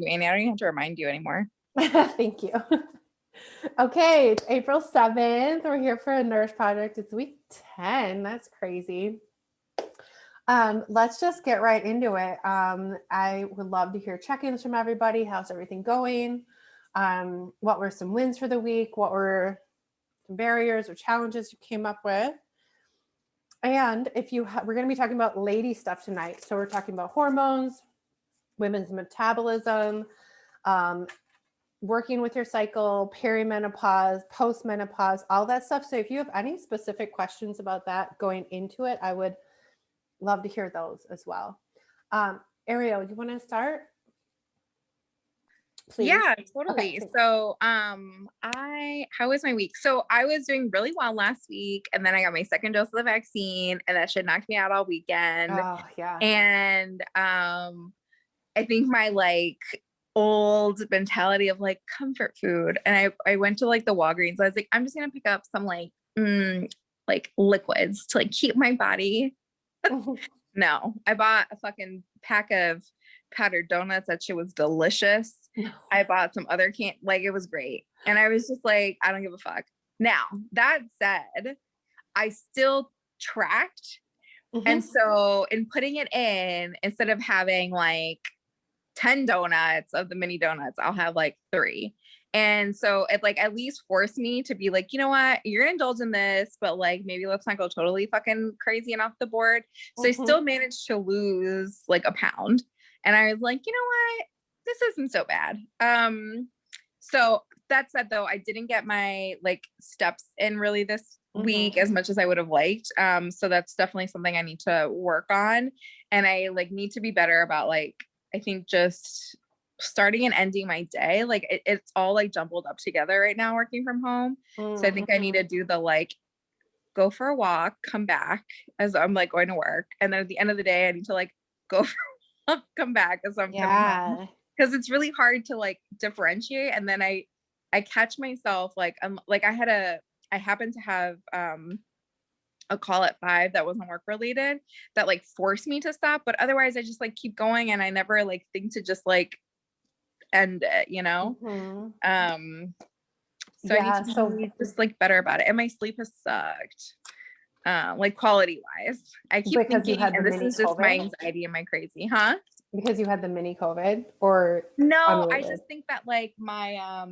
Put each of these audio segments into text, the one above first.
you, Annie. I don't even have to remind you anymore. Thank you. Okay, it's April 7th. We're here for a Nourish project. It's week 10. That's crazy. Let's just get right into it. I would love to hear check-ins from everybody. How's everything going? What were some wins for the week? What were some barriers or challenges you came up with? And if you we're going to be talking about lady stuff tonight. So we're talking about hormones, women's metabolism, working with your cycle, perimenopause, postmenopause, all that stuff. So if you have any specific questions about that going into it, I would love to hear those as well. Ariel, you want to start? Please. Yeah, totally. Okay. So, how was my week? So I was doing really well last week, and then I got my second dose of the vaccine, and that shit knocked me out all weekend. Oh, yeah. And, I think my like old mentality of like comfort food. And I went to like the Walgreens. I was like, I'm just going to pick up some like liquids to like keep my body. No, I bought a fucking pack of powdered donuts. That shit was delicious. I bought some other it was great. And I was just like, I don't give a fuck. Now, that said, I still tracked. Mm-hmm. And so in putting it in, instead of having like 10 donuts of the mini donuts, I'll have like 3. And so it like at least forced me to be like, you know what, you're gonna indulge in this, but like maybe let's not go totally fucking crazy and off the board. So mm-hmm. I still managed to lose like a pound. And I was like, you know what? This isn't so bad. So that said though, I didn't get my like steps in really this mm-hmm. week as much as I would have liked. So that's definitely something I need to work on. And I like need to be better about like, I think just starting and ending my day. Like it's all like jumbled up together right now working from home. Mm-hmm. So I think I need to do the like, go for a walk, come back as I'm like going to work. And then at the end of the day, I need to like go for a walk, come back as I'm coming home. Because it's really hard to like differentiate. And then I catch myself like I happened to have a call at 5 that wasn't work related that like forced me to stop, but otherwise I just like keep going and I never like think to just like end it, you know. Mm-hmm. So I need to be just like better about it. And my sleep has sucked. Like quality wise. I keep thinking, and this is just my anxiety and my crazy, huh? Because you had the mini COVID or no, unrelated? I just think that like my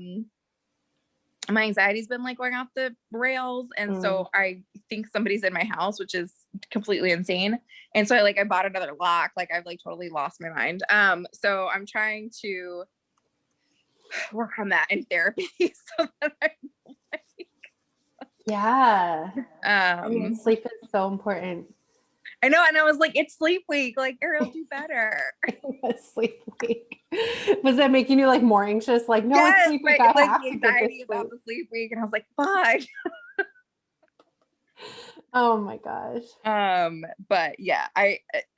anxiety's been like going off the rails. And so I think somebody's in my house, which is completely insane. And so I bought another lock. Like I've like totally lost my mind. So I'm trying to work on that in therapy so that I yeah. I mean, sleep is so important. I know. And I was like, it's sleep week. Like, Ariel, do better. Sleep week. Was that making you like more anxious? Like, no, yes, it's sleep week. Like the anxiety about the sleep week. And I was like, fuck. Oh my gosh. But yeah,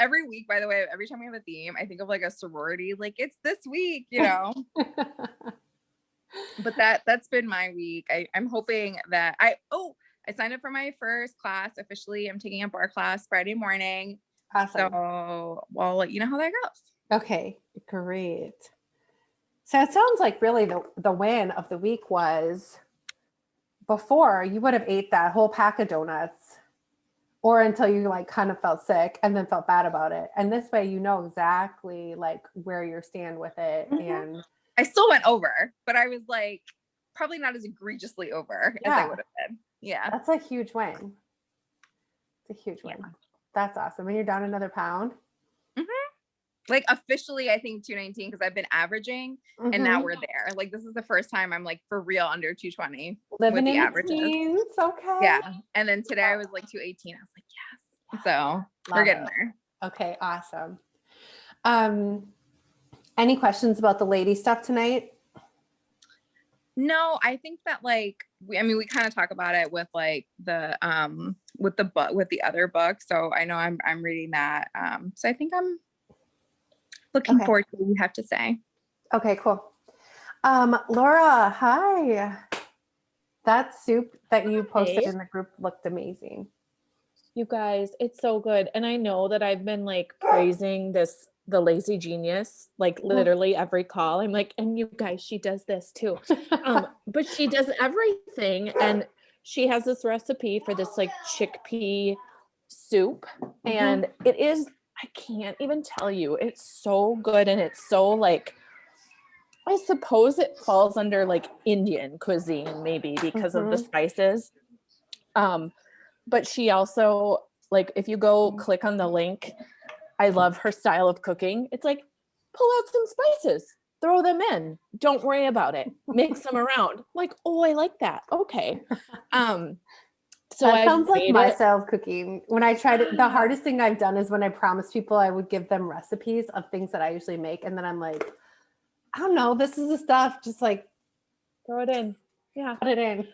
every week, by the way, every time we have a theme, I think of like a sorority, like it's this week, you know. But that's been my week. I'm hoping that I signed up for my first class officially. I'm taking a bar class Friday morning. Awesome. So I'll let you know how that goes. Okay, great. So it sounds like really the win of the week was before you would have ate that whole pack of donuts or until you like kind of felt sick and then felt bad about it. And this way, you know exactly like where you stand with it. Mm-hmm. And I still went over, but I was like, probably not as egregiously over as I would have been. Yeah. That's a huge win. It's a huge win. That's awesome. And you're down another pound. Mm-hmm. Like officially, I think 219 because I've been averaging and now we're there. Like this is the first time I'm like for real under 220 living with the averages. It's okay. Yeah. And then today I was like 218. I was like, yes. So we're getting there. Okay. Awesome. Any questions about the lady stuff tonight? No, I think that like we kind of talk about it with like the with the book with the other book. So I know I'm reading that. So I think I'm looking forward to what you have to say. Okay, cool. Laura, hi. That soup that you posted in the group looked amazing. You guys, it's so good. And I know that I've been like praising this the lazy genius, like literally every call. I'm like, and you guys, she does this too. But she does everything. And she has this recipe for this like chickpea soup. And it is, I can't even tell you, it's so good. And it's so like, I suppose it falls under like Indian cuisine, maybe because of the spices. But she also, like, if you go click on the link, I love her style of cooking. It's like, pull out some spices, throw them in. Don't worry about it. Mix them around. Like, oh, I like that. Okay. So that I sounds like my it. style of cooking. When I tried it, the hardest thing I've done is when I promised people I would give them recipes of things that I usually make. And then I'm like, I don't know, this is the stuff. Just like Throw it in. Yeah. put it in.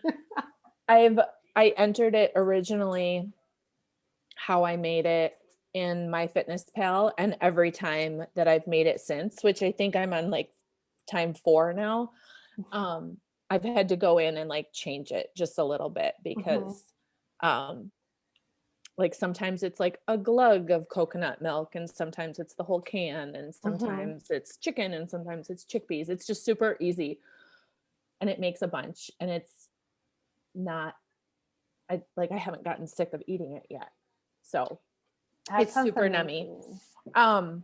I entered it originally how I made it in MyFitnessPal, and every time that I've made it since, which I think I'm on like time 4 now, I've had to go in and like change it just a little bit because like sometimes it's like a glug of coconut milk, and sometimes it's the whole can, and sometimes it's chicken, and sometimes it's chickpeas. It's just super easy, and it makes a bunch, and it's not, I haven't gotten sick of eating it yet. So That it's sounds super amazing. nummy.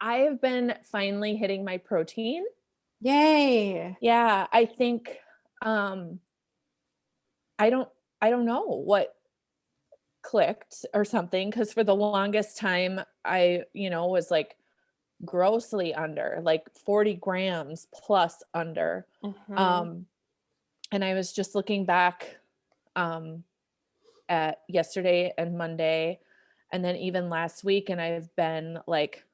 I have been finally hitting my protein. Yay. Yeah, I think I don't know what clicked or something, because for the longest time I, was like grossly under, like 40 grams plus under. And I was just looking back at yesterday and Monday, and then even last week, and I've been like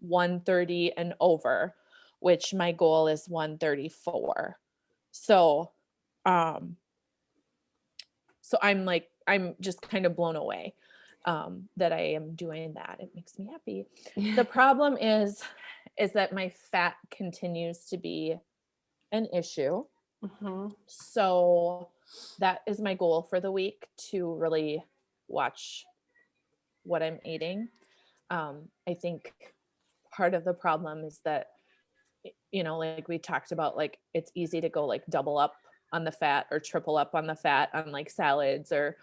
130 and over, which my goal is 134. So I'm just kind of blown away that I am doing that. It makes me happy. The problem is that my fat continues to be an issue. So that is my goal for the week, to really watch what I'm eating. I think part of the problem is that, like we talked about, like it's easy to go like double up on the fat or triple up on the fat on like salads or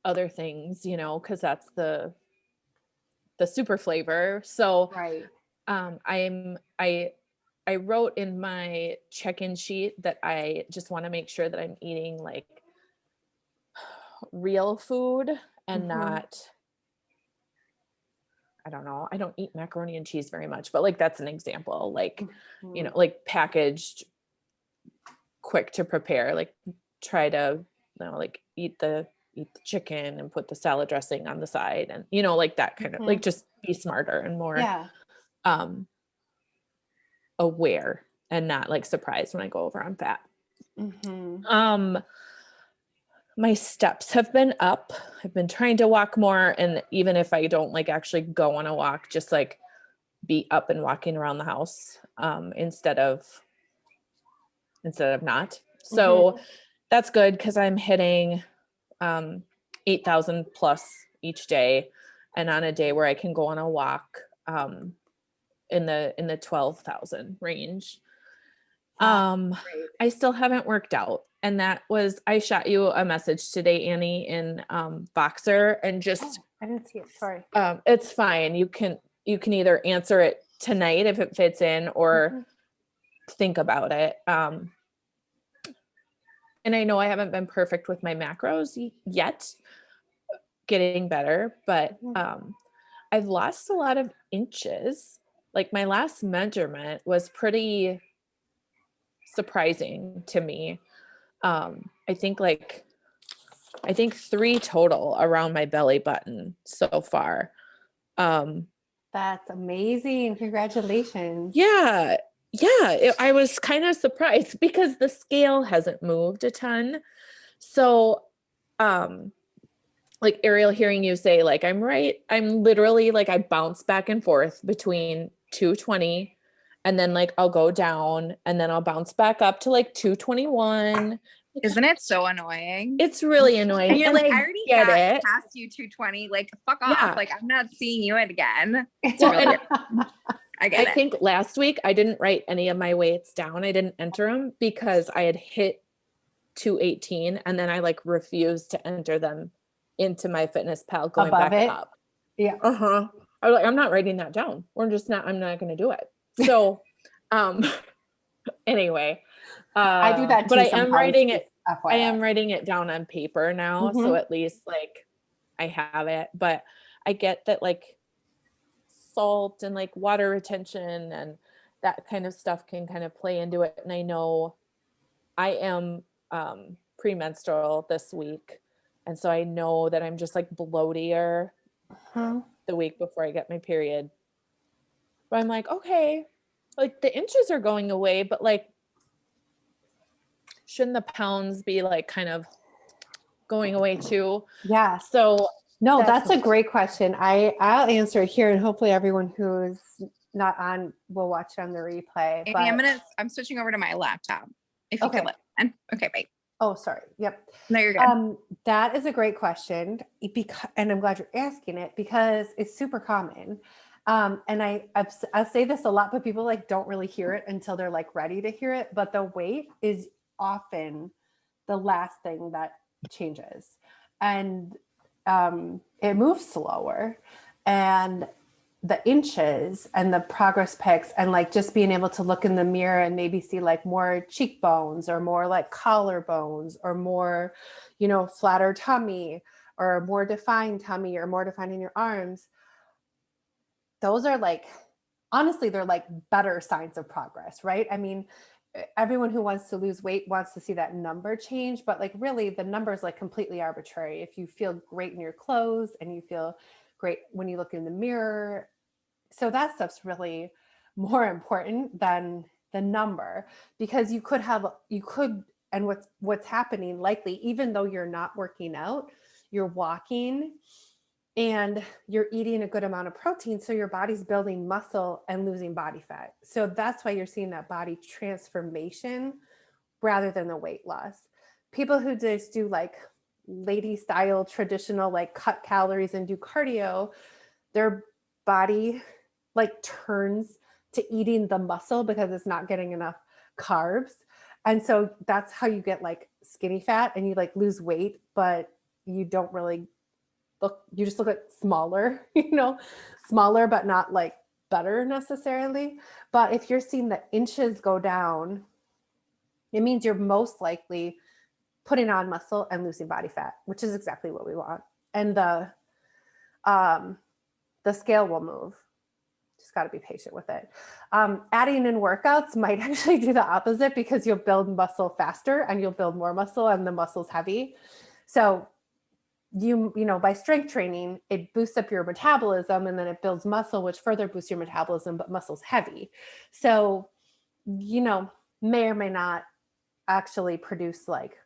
other things, because that's the super flavor. So right. I wrote in my check-in sheet that I just want to make sure that I'm eating like real food and not, I don't know, I don't eat macaroni and cheese very much, but like that's an example, like, like packaged, quick to prepare, like try to, like eat the chicken and put the salad dressing on the side, and like that kind of like just be smarter and more aware and not like surprised when I go over on fat. My steps have been up. I've been trying to walk more, and even if I don't like actually go on a walk, just like be up and walking around the house instead of not. So that's good, because I'm hitting 8,000 plus each day, and on a day where I can go on a walk in the 12,000 range. I still haven't worked out, and that was, I shot you a message today, Annie, in Voxer, and just I didn't see it, sorry. it's fine. You can either answer it tonight if it fits in, or think about it. And I know I haven't been perfect with my macros yet, getting better, but I've lost a lot of inches. Like my last measurement was pretty surprising to me. I think 3 total around my belly button so far. That's amazing. Congratulations. Yeah. I was kind of surprised because the scale hasn't moved a ton. So, like Ariel, hearing you say like, I'm literally like, I bounce back and forth between 220, and then like I'll go down, and then I'll bounce back up to like 221, Isn't it so annoying? It's really annoying. And you're like, I I already get got it. past you 220. Like, fuck off. Yeah. Like, I'm not seeing you again. It's Well, really and I get I it. think last week I didn't write any of my weights down. I didn't enter them because I had hit 218 and then I like refused to enter them into my fitness pal going Above back it? up. Yeah. I was like, I'm not writing that down. I'm not going to do it. So, anyway, I do that too. but I sometimes, am writing it. just I FYI. am writing it down on paper now. So Mhm. at least like I have it, but I get that like salt and like water retention and that kind of stuff can kind of play into it. And I know I am premenstrual this week. And so I know that I'm just like bloatier Mhm. the week before I get my period. But I'm like, okay, like the inches are going away, but like, shouldn't the pounds be like kind of going away too? Yeah. So No, that's a great question. I'll answer it here, and hopefully everyone who's not on will watch it on the replay. Amy, But I'm switching over to my laptop. If you Okay. could let me. Okay, bye. oh, sorry. Yep. No, you're good. That is a great question, and I'm glad you're asking it because it's super common. And I'll say this a lot, but people like don't really hear it until they're like ready to hear it. But the weight is often the last thing that changes, and it moves slower, and the inches and the progress pics and like just being able to look in the mirror and maybe see like more cheekbones or more like collarbones or more, flatter tummy or more defined tummy or more defined in your arms. Those are like, honestly, they're like better signs of progress, right? I mean, everyone who wants to lose weight wants to see that number change, but like really the number is like completely arbitrary. If you feel great in your clothes and you feel great when you look in the mirror, so that stuff's really more important than the number, because and what's happening likely, even though you're not working out, you're walking and you're eating a good amount of protein, so your body's building muscle and losing body fat. So that's why you're seeing that body transformation rather than the weight loss. People who just do like lady style traditional like cut calories and do cardio, their body like turns to eating the muscle because it's not getting enough carbs. And so that's how you get like skinny fat and you like lose weight, but you don't really you just look like smaller, smaller, but not like better necessarily. But if you're seeing the inches go down, it means you're most likely putting on muscle and losing body fat, which is exactly what we want. And the scale will move. Just got to be patient with it. Adding in workouts might actually do the opposite, because you'll build muscle faster and you'll build more muscle and the muscle's heavy. So by strength training, it boosts up your metabolism and then it builds muscle, which further boosts your metabolism, but muscle's heavy. So, may or may not actually produce like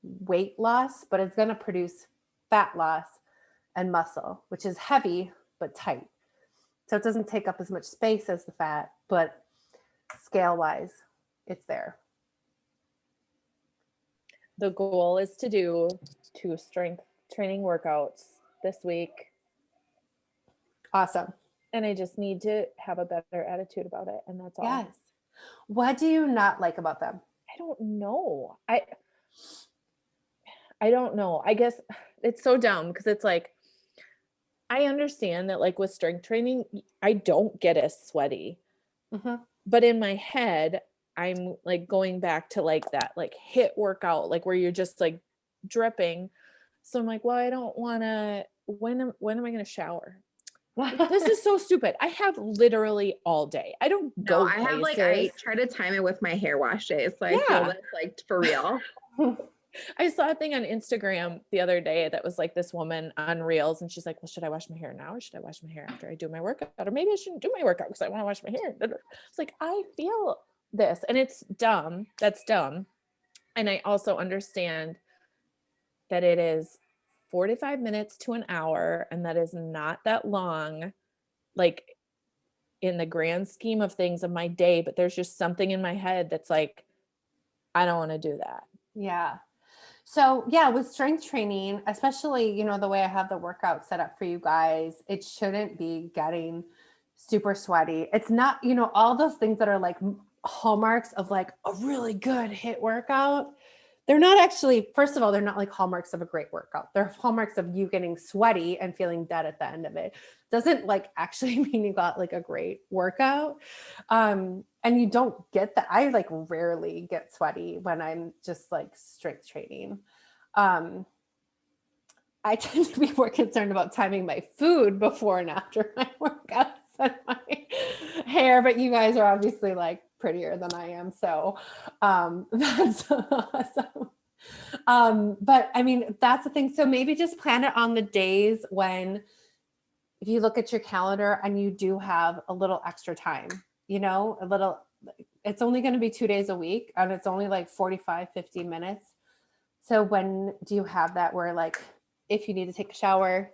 weight loss, but it's going to produce fat loss and muscle, which is heavy but tight. So it doesn't take up as much space as the fat, but scale wise, it's there. The goal is to do 2 strength training workouts this week. Awesome. And I just need to have a better attitude about it. And that's all. Yes. What do you not like about them? I don't know. I don't know. I guess it's so dumb because it's like, I understand that like with strength training, I don't get as sweaty. Mm-hmm. But in my head, I'm like going back to like that like HIIT workout, like where you're just like dripping. So I'm like, well, I don't want to, when am I going to shower? This is so stupid. I have literally all day. I don't go I have like, I try to time it with my hair wash days. So I feel that's like for real. I saw a thing on Instagram the other day that was like this woman on Reels, and she's like, well, should I wash my hair now or should I wash my hair after I do my workout? Or maybe I shouldn't do my workout because I want to wash my hair. It's like, I feel this, and it's dumb. That's dumb. And I also understand that it is 45 minutes to an hour, and that is not that long, like in the grand scheme of things of my day, but there's just something in my head that's like, I don't want to do that. Yeah. So yeah, with strength training, especially, you know, the way I have the workout set up for you guys, it shouldn't be getting super sweaty. It's not, you know, all those things that are like hallmarks of like a really good HIIT workout. They're not actually, first of all, they're not like hallmarks of a great workout. They're hallmarks of you getting sweaty and feeling dead at the end of it. Doesn't like actually mean you got like a great workout. And you don't get that. I like rarely get sweaty when I'm just like strength training. I tend to be more concerned about timing my food before and after my workouts and my hair, but you guys are obviously like prettier than I am. So that's awesome. But I mean, that's the thing. So maybe just plan it on the days when, if you look at your calendar and you do have a little extra time, you know, a little, it's only going to be 2 days a week and it's only like 45, 50 minutes. So when do you have that where like, if you need to take a shower,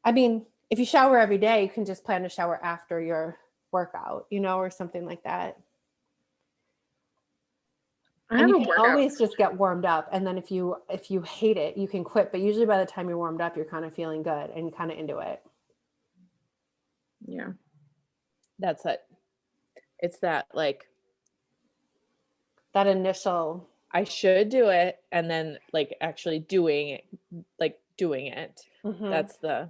I mean, if you shower every day, you can just plan to shower after your workout, you know, or something like that. And you can always just get warmed up. And then if you hate it, you can quit. But usually by the time you're warmed up, you're kind of feeling good and kind of into it. Yeah. That's it. It's that like that initial, I should do it, and then like actually doing it. Mm-hmm. That's the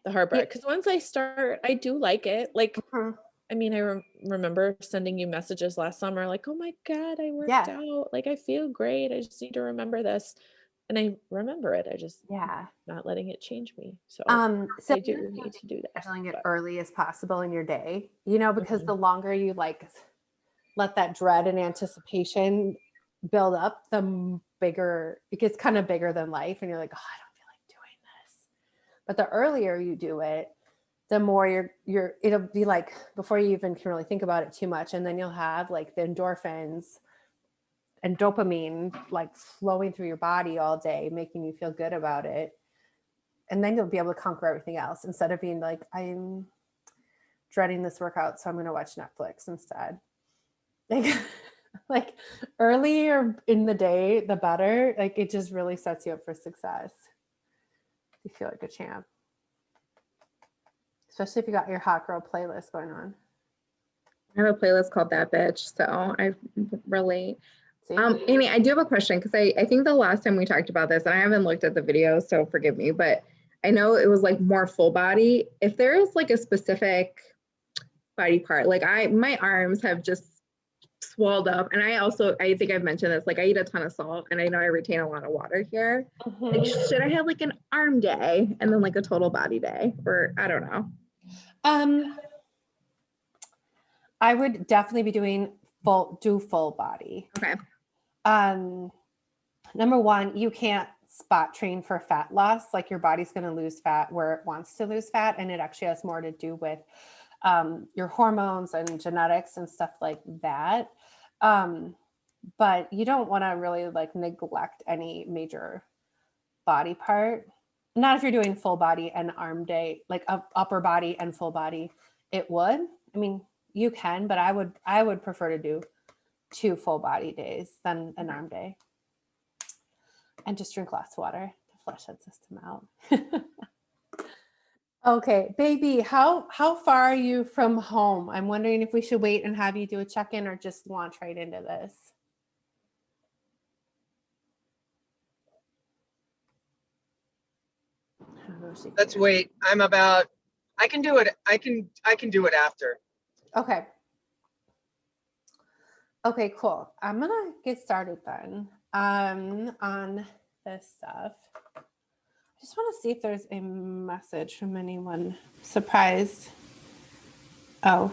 hard part. Because once I start, I do like it. Like, mm-hmm. I mean, I remember sending you messages last summer, like, oh my God, I worked out. Like, I feel great. I just need to remember this. And I remember it. I just not letting it change me. So I do need to do that. Scheduling it early as possible in your day, you know, because the longer you like let that dread and anticipation build up, the bigger, it gets kind of bigger than life. And you're like, oh, I don't feel like doing this. But the earlier you do it, the more it'll be like before you even can really think about it too much. And then you'll have like the endorphins and dopamine like flowing through your body all day, making you feel good about it. And then you'll be able to conquer everything else instead of being like, I'm dreading this workout, so I'm going to watch Netflix instead. Like earlier in the day, the better. Like it just really sets you up for success. You feel like a champ. Especially if you got your hot girl playlist going on. I have a playlist called That Bitch, so I relate. Amy, I do have a question because I think the last time we talked about this, and I haven't looked at the video, so forgive me, but I know it was like more full body. If there is like a specific body part, like my arms have just swelled up, and I think I've mentioned this, like I eat a ton of salt and I know I retain a lot of water here. Like, should I have like an arm day and then like a total body day, or I don't know? I would definitely be doing full body. Okay. Number one, you can't spot train for fat loss. Like your body's going to lose fat where it wants to lose fat. And it actually has more to do with your hormones and genetics and stuff like that. But you don't want to really like neglect any major body part. Not if you're doing full body and arm day, like upper body and full body, it would. I mean, you can, but I would prefer to do 2 full body days than an arm day. And just drink lots of water to flush that system out. Okay, baby, how far are you from home? I'm wondering if we should wait and have you do a check-in or just launch right into this. Let's wait. I can do it. I can do it after. Okay. Okay, cool. I'm gonna get started then on this stuff. I just want to see if there's a message from anyone. Surprise. Oh,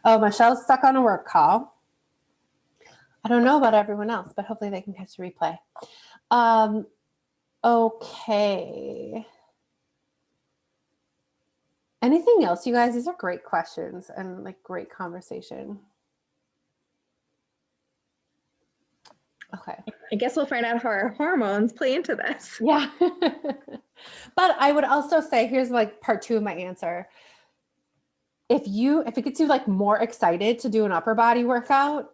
Michelle's stuck on a work call. I don't know about everyone else, but hopefully they can catch the replay. Okay. Anything else, you guys? These are great questions and like great conversation. Okay. I guess we'll find out how our hormones play into this. Yeah. But I would also say, here's like part 2 of my answer. If it gets you like more excited to do an upper body workout,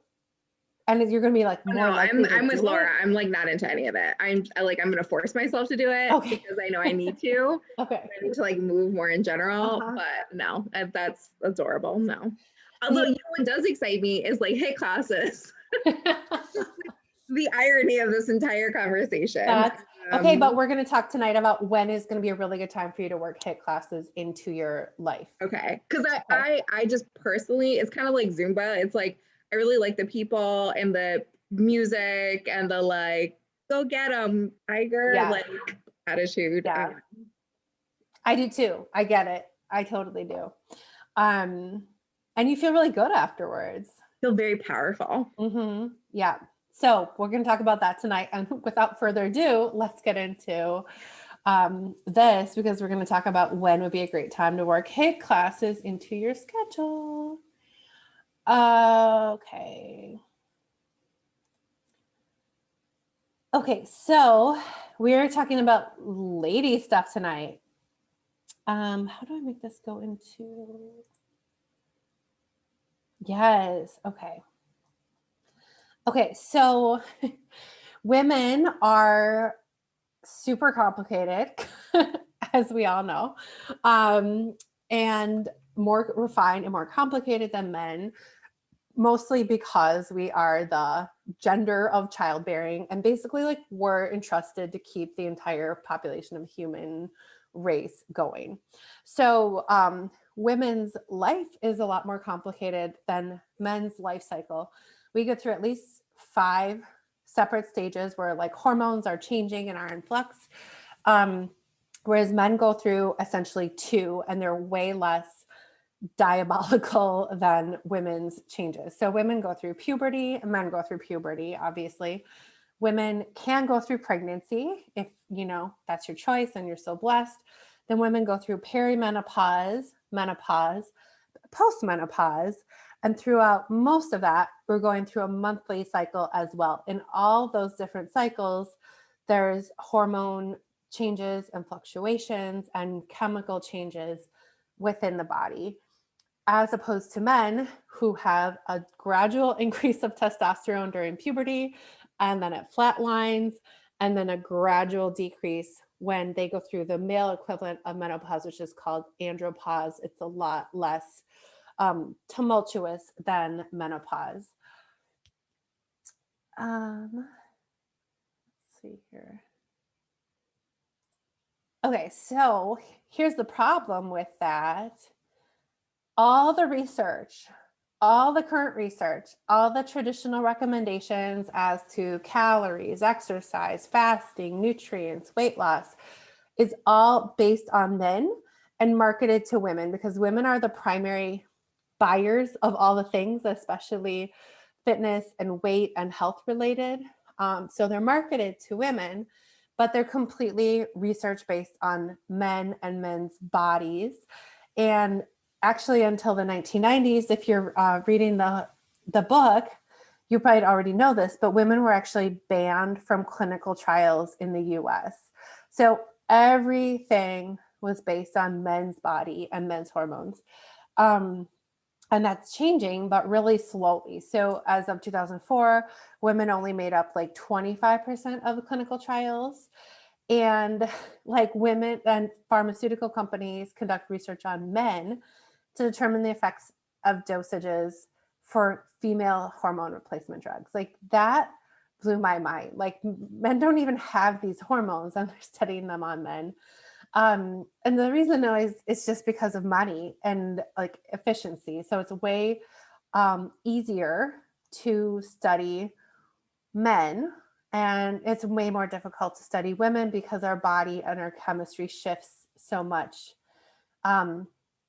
And you're going to be like more No, likely to I'm with do Laura. it? I'm like not into any of it. I'm going to force myself to do it Okay. because I know I need to. Okay. I need to like move more in general, Uh-huh. but no, that's horrible. No. Although, The- you know, what does excite me is like HIIT classes. The irony of this entire conversation. That's okay, but we're going to talk tonight about when is going to be a really good time for you to work HIIT classes into your life. Okay. Because I just personally, it's kind of like Zumba. It's like, I really like the people and the music and the like, go get them, tiger, Yeah. like attitude. Yeah. I do too. I get it. I totally do. And you feel really good afterwards. Feel very powerful. Mm-hmm. Yeah. So we're going to talk about that tonight. And without further ado, let's get into this, because we're going to talk about when would be a great time to work HIIT classes into your schedule. Okay. Okay, so we're talking about lady stuff tonight. How do I make this go into? Yes. Okay. Okay, so women are super complicated, as we all know, and more refined and more complicated than men, mostly because we are the gender of childbearing, and basically like we're entrusted to keep the entire population of human race going. So women's life is a lot more complicated than men's life cycle. We go through at least 5 separate stages where like hormones are changing and are in flux, whereas men go through essentially 2, and they're way less diabolical than women's changes. So women go through puberty, and men go through puberty, obviously. Women can go through pregnancy if, you know, that's your choice and you're so blessed. Then women go through perimenopause, menopause, postmenopause, and throughout most of that, we're going through a monthly cycle as well. In all those different cycles, there's hormone changes and fluctuations and chemical changes within the body, as opposed to men who have a gradual increase of testosterone during puberty, and then it flatlines, and then a gradual decrease when they go through the male equivalent of menopause, which is called andropause. It's a lot less tumultuous than menopause. Let's see here. Okay, so here's the problem with that. All the research, all the current research, all the traditional recommendations as to calories, exercise, fasting, nutrients, weight loss is all based on men and marketed to women, because women are the primary buyers of all the things, especially fitness and weight and health related. So they're marketed to women, but they're completely research based on men and men's bodies. And actually, until the 1990s, if you're reading the book, you probably already know this, but women were actually banned from clinical trials in the US. So everything was based on men's body and men's hormones. And that's changing, but really slowly. So as of 2004, women only made up like 25% of the clinical trials. And like women and pharmaceutical companies conduct research on men to determine the effects of dosages for female hormone replacement drugs. Like that blew my mind. Like men don't even have these hormones, and they're studying them on men. And the reason is it's just because of money and like efficiency. So it's way easier to study men, and it's way more difficult to study women because our body and our chemistry shifts so much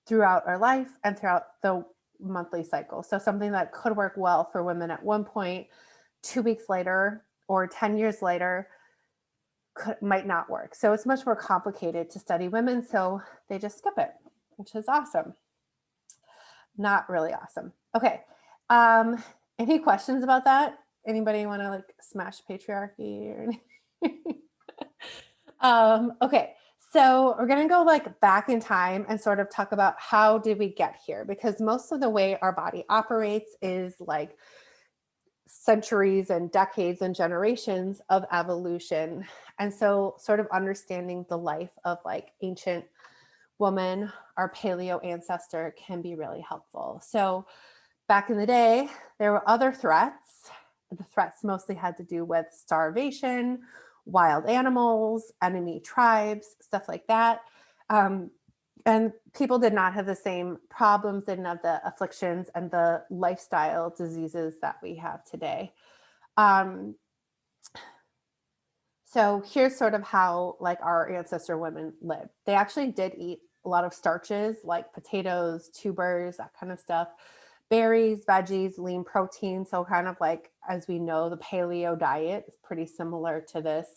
throughout our life and throughout the monthly cycle. So something that could work well for women at one point, 2 weeks later or 10 years later, might not work. So it's much more complicated to study women. So they just skip it, which is awesome. Not really awesome. Okay. Any questions about that? Anybody want to like smash patriarchy or anything? Okay. So we're going to go like back in time and sort of talk about how did we get here? Because most of the way our body operates is like centuries and decades and generations of evolution. And so sort of understanding the life of like ancient woman, our paleo ancestor, can be really helpful. So back in the day, there were other threats. The threats mostly had to do with starvation, wild animals, enemy tribes, stuff like that. And people did not have the same problems, didn't have the afflictions and the lifestyle diseases that we have today. So here's sort of how like our ancestor women lived. They actually did eat a lot of starches like potatoes, tubers, that kind of stuff, berries, veggies, lean protein. So kind of like, as we know, the paleo diet is pretty similar to this.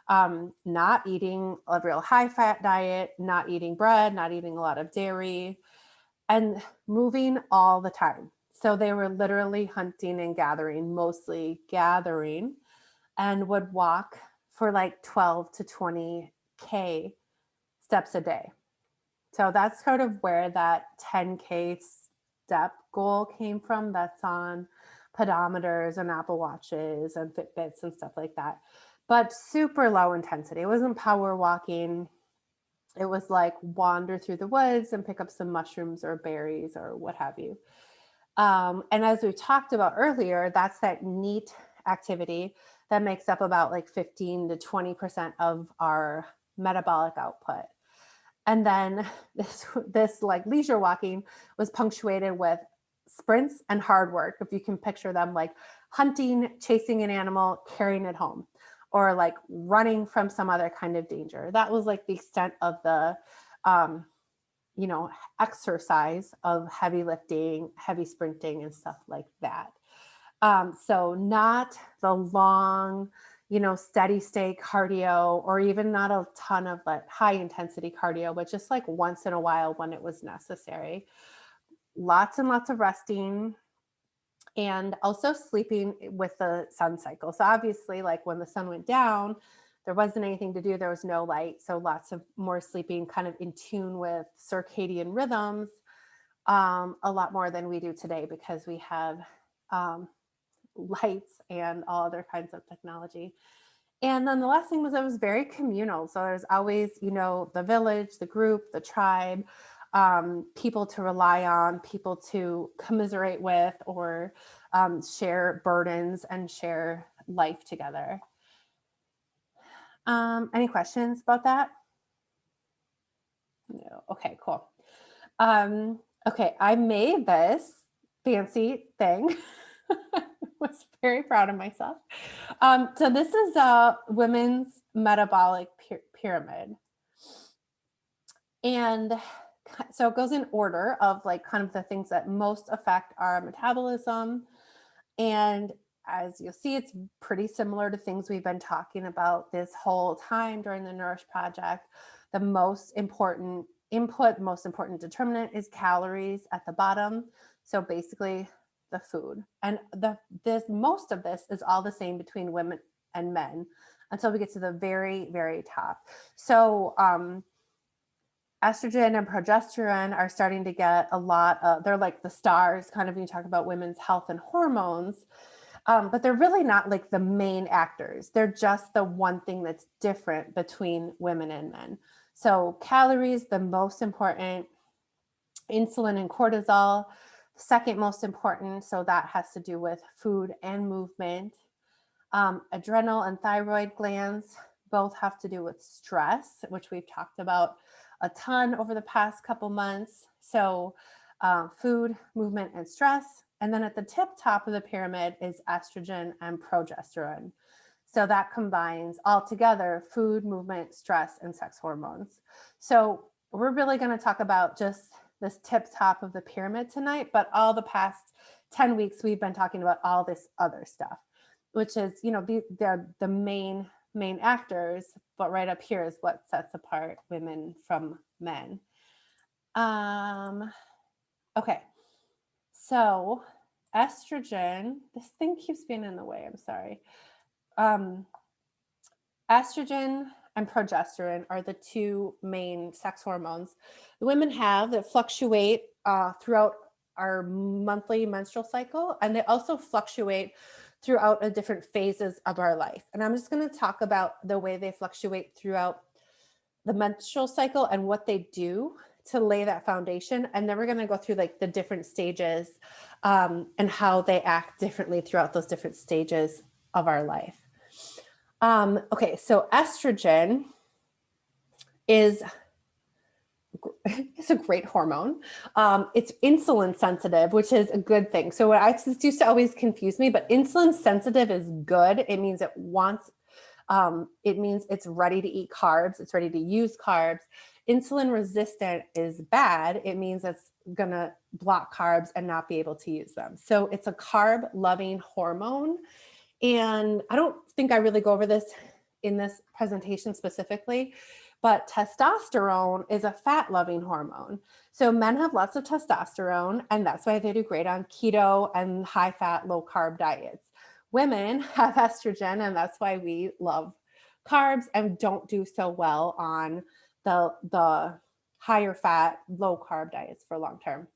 Not eating a real high fat diet, not eating bread, not eating a lot of dairy, and moving all the time. So they were literally hunting and gathering, mostly gathering, and would walk for like 12 to 20K steps a day. So that's sort of where that 10K step goal came from. That's on pedometers and Apple Watches and Fitbits and stuff like that. But super low intensity. It wasn't power walking. It was like wander through the woods and pick up some mushrooms or berries or what have you. And as we talked about earlier, that's that NEAT activity that makes up about like 15 to 20% of our metabolic output. And then this like leisure walking was punctuated with sprints and hard work. If you can picture them like hunting, chasing an animal, carrying it home, or like running from some other kind of danger. That was like the extent of the, exercise of heavy lifting, heavy sprinting and stuff like that. So not the long, steady state cardio, or even not a ton of like high intensity cardio, but just like once in a while when it was necessary. Lots and lots of resting, and also sleeping with the sun cycle. So obviously, like when the sun went down, there wasn't anything to do. There was no light. So lots of more sleeping, kind of in tune with circadian rhythms, a lot more than we do today, because we have lights and all other kinds of technology. And then the last thing was, it was very communal. So there's always, the village, the group, the tribe, people to rely on, people to commiserate with, or share burdens and share life together. Any questions about that? No. Okay, cool. Okay, I made this fancy thing. Was very proud of myself. So this is a women's metabolic pyramid. And so it goes in order of like kind of the things that most affect our metabolism. And as you'll see, it's pretty similar to things we've been talking about this whole time during the Nourish project. The most important input, most important determinant is calories at the bottom. So basically the food. And most of this is all the same between women and men until we get to the very, very top. So estrogen and progesterone are starting to get a lot of, they're like the stars kind of when you talk about women's health and hormones, but they're really not like the main actors. They're just the one thing that's different between women and men. So calories, the most important, insulin and cortisol, second most important. So that has to do with food and movement. Adrenal and thyroid glands both have to do with stress, which we've talked about a ton over the past couple months. So food, movement, and stress. And then at the top of the pyramid is estrogen and progesterone. So that combines all together food, movement, stress, and sex hormones. So we're really going to talk about just this top of the pyramid tonight, but all the past 10 weeks, we've been talking about all this other stuff, which is, they're the main actors, but right up here is what sets apart women from men. Okay, so estrogen, this thing keeps being in the way, I'm sorry. Estrogen and progesterone are the two main sex hormones the women have that fluctuate throughout our monthly menstrual cycle, and they also fluctuate throughout the different phases of our life. And I'm just going to talk about the way they fluctuate throughout the menstrual cycle and what they do to lay that foundation. And then we're going to go through like the different stages and how they act differently throughout those different stages of our life. Okay, so estrogen is it's a great hormone. It's insulin sensitive, which is a good thing. So this used to always confuse me, but insulin sensitive is good. It means it means it's ready to eat carbs. It's ready to use carbs. Insulin resistant is bad. It means it's going to block carbs and not be able to use them. So it's a carb loving hormone. And I don't think I really go over this in this presentation specifically, but testosterone is a fat loving hormone. So men have lots of testosterone, and that's why they do great on keto and high fat, low carb diets. Women have estrogen, and that's why we love carbs and don't do so well on the higher fat, low carb diets for long term.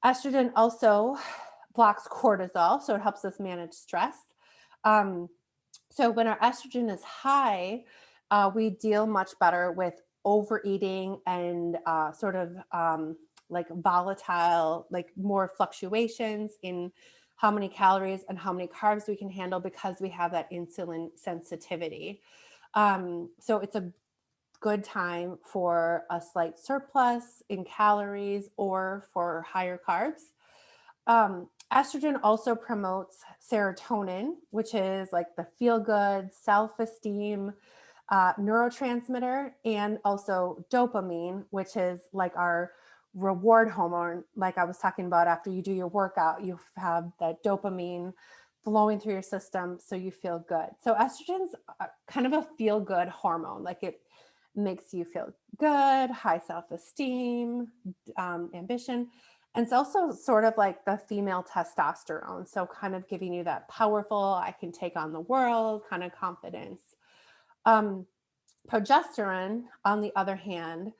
Estrogen also blocks cortisol, so it helps us manage stress. So when our estrogen is high, we deal much better with overeating and sort of like volatile, like more fluctuations in how many calories and how many carbs we can handle because we have that insulin sensitivity. So it's a good time for a slight surplus in calories or for higher carbs. Estrogen also promotes serotonin, which is like the feel good, self-esteem neurotransmitter, and also dopamine, which is like our reward hormone. Like I was talking about, after you do your workout, you have that dopamine flowing through your system, so you feel good. So estrogen's kind of a feel good hormone. Like it makes you feel good, high self-esteem, ambition. And it's also sort of like the female testosterone. So kind of giving you that powerful, I can take on the world kind of confidence. Progesterone, on the other hand,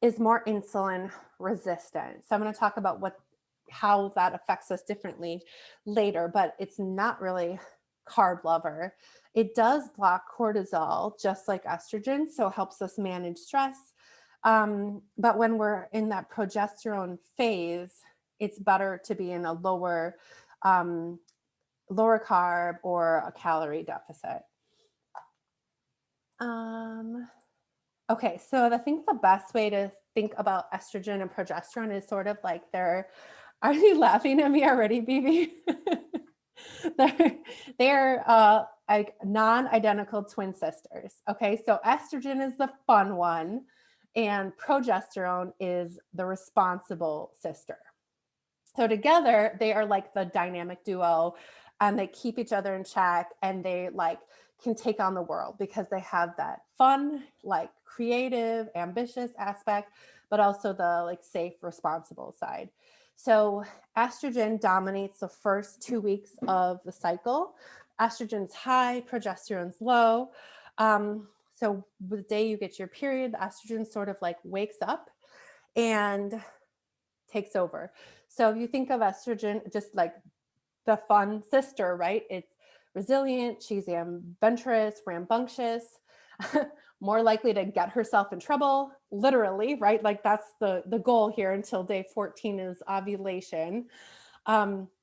is more insulin resistant. So I'm going to talk about how that affects us differently later, but it's not really carb lover. It does block cortisol just like estrogen, so it helps us manage stress. But when we're in that progesterone phase, it's better to be in a lower carb or a calorie deficit. Okay, so I think the best way to think about estrogen and progesterone is sort of like are you laughing at me already, BB? they're like non-identical twin sisters. Okay, so estrogen is the fun one and progesterone is the responsible sister. So together they are like the dynamic duo, and they keep each other in check, and they like can take on the world because they have that fun, like creative, ambitious aspect, but also the like safe, responsible side. So estrogen dominates the first 2 weeks of the cycle. Estrogen's high, progesterone's low. So the day you get your period, the estrogen sort of like wakes up and takes over. So if you think of estrogen just like the fun sister, right? It's resilient, she's adventurous, rambunctious, more likely to get herself in trouble, literally, right? Like that's the goal here until day 14 is ovulation.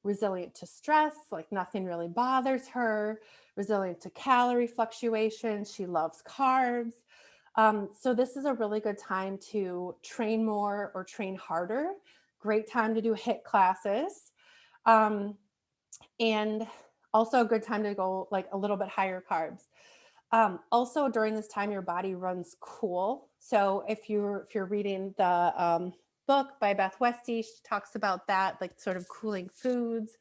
Resilient to stress, like nothing really bothers her, resilient to calorie fluctuations, she loves carbs. So this is a really good time to train more or train harder. Great time to do HIIT classes. And also a good time to go like a little bit higher carbs. Also during this time, your body runs cool. So if you're reading the book by Beth Westie, she talks about that, like sort of cooling foods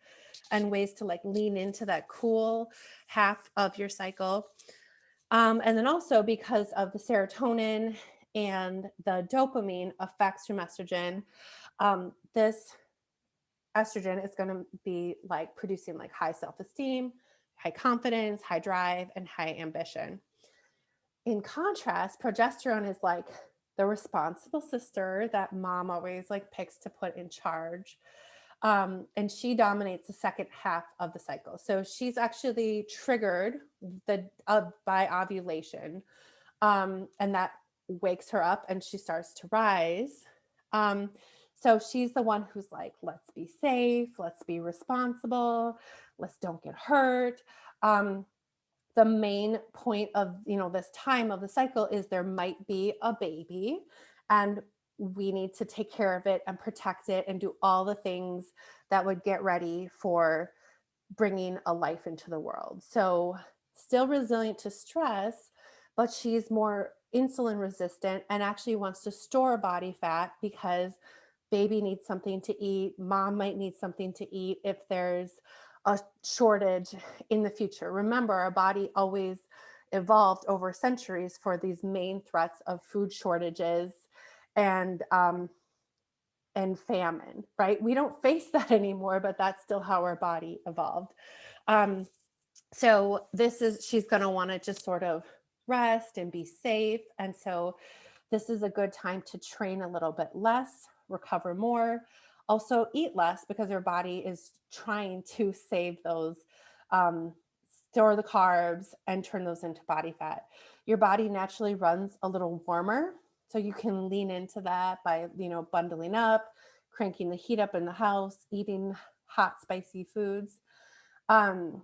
and ways to like lean into that cool half of your cycle. And then also because of the serotonin and the dopamine effects from estrogen, this estrogen is going to be like producing like high self-esteem, high confidence, high drive, and high ambition. In contrast, progesterone is like the responsible sister that mom always like picks to put in charge. And she dominates the second half of the cycle. So she's actually triggered by ovulation, and that wakes her up and she starts to rise. So she's the one who's like, let's be safe, let's be responsible, let's don't get hurt. The main point of this time of the cycle is there might be a baby, and we need to take care of it and protect it and do all the things that would get ready for bringing a life into the world. So still resilient to stress, but she's more insulin resistant and actually wants to store body fat because baby needs something to eat. Mom might need something to eat if there's a shortage in the future. Remember, our body always evolved over centuries for these main threats of food shortages and famine, right? We don't face that anymore, but that's still how our body evolved. So she's going to want to just sort of rest and be safe. And so this is a good time to train a little bit less, recover more, also eat less because your body is trying to save those, store the carbs and turn those into body fat. Your body naturally runs a little warmer. So you can lean into that by, bundling up, cranking the heat up in the house, eating hot, spicy foods. And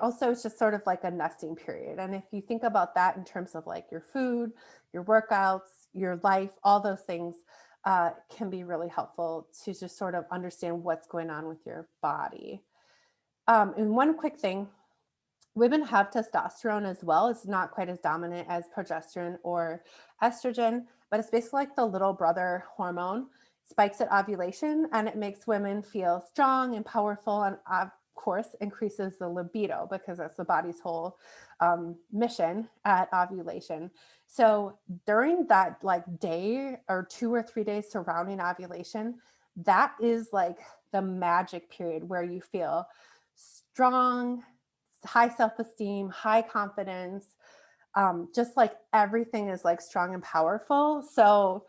also it's just sort of like a nesting period. And if you think about that in terms of like your food, your workouts, your life, all those things can be really helpful to just sort of understand what's going on with your body. And one quick thing, women have testosterone as well. It's not quite as dominant as progesterone or estrogen, but it's basically like the little brother hormone. Spikes at ovulation, and it makes women feel strong and powerful, and of course increases the libido because that's the body's whole mission at ovulation. So during that like day or 2 or 3 days surrounding ovulation, that is like the magic period where you feel strong, high self-esteem, high confidence, just like everything is like strong and powerful. So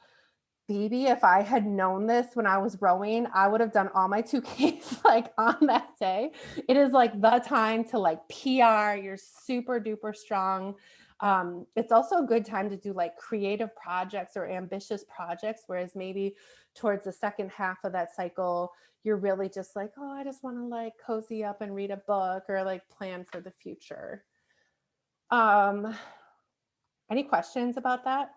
baby, if I had known this when I was rowing, I would have done all my 2Ks like on that day. It is like the time to like PR, you're super duper strong. It's also a good time to do like creative projects or ambitious projects, whereas maybe towards the second half of that cycle, you're really just like, oh, I just want to like cozy up and read a book or like plan for the future. Any questions about that?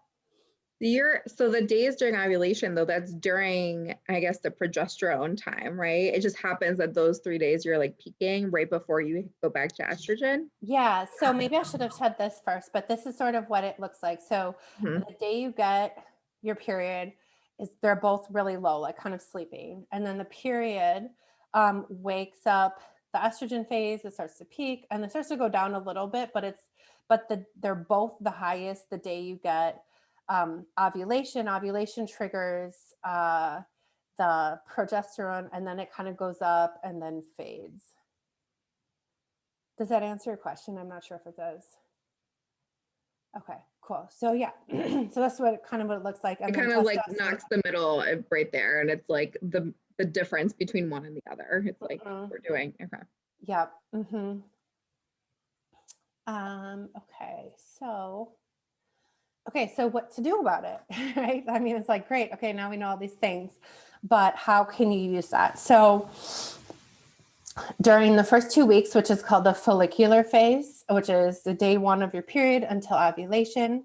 So the days during ovulation, though, that's during, I guess, the progesterone time, right? It just happens that those 3 days you're like peaking right before you go back to estrogen. Yeah. So maybe I should have said this first, but this is sort of what it looks like. So Mhm. the day you get your period is they're both really low, like kind of sleeping. And then the period wakes up the estrogen phase, it starts to peak and it starts to go down a little bit, but they're both the highest the day you get ovulation. Ovulation triggers the progesterone, and then it kind of goes up and then fades. Does that answer your question? I'm not sure if it does. Okay, cool. So yeah, so that's what it looks like. And It kind of like knocks the middle right there, and it's like the difference between one and the other. It's like we're doing okay. Yep. Mm-hmm. Okay, so what to do about it, right? I mean, it's like, great. Okay, now we know all these things, but how can you use that? So during the first 2 weeks, which is called the follicular phase, which is the day 1 of your period until ovulation,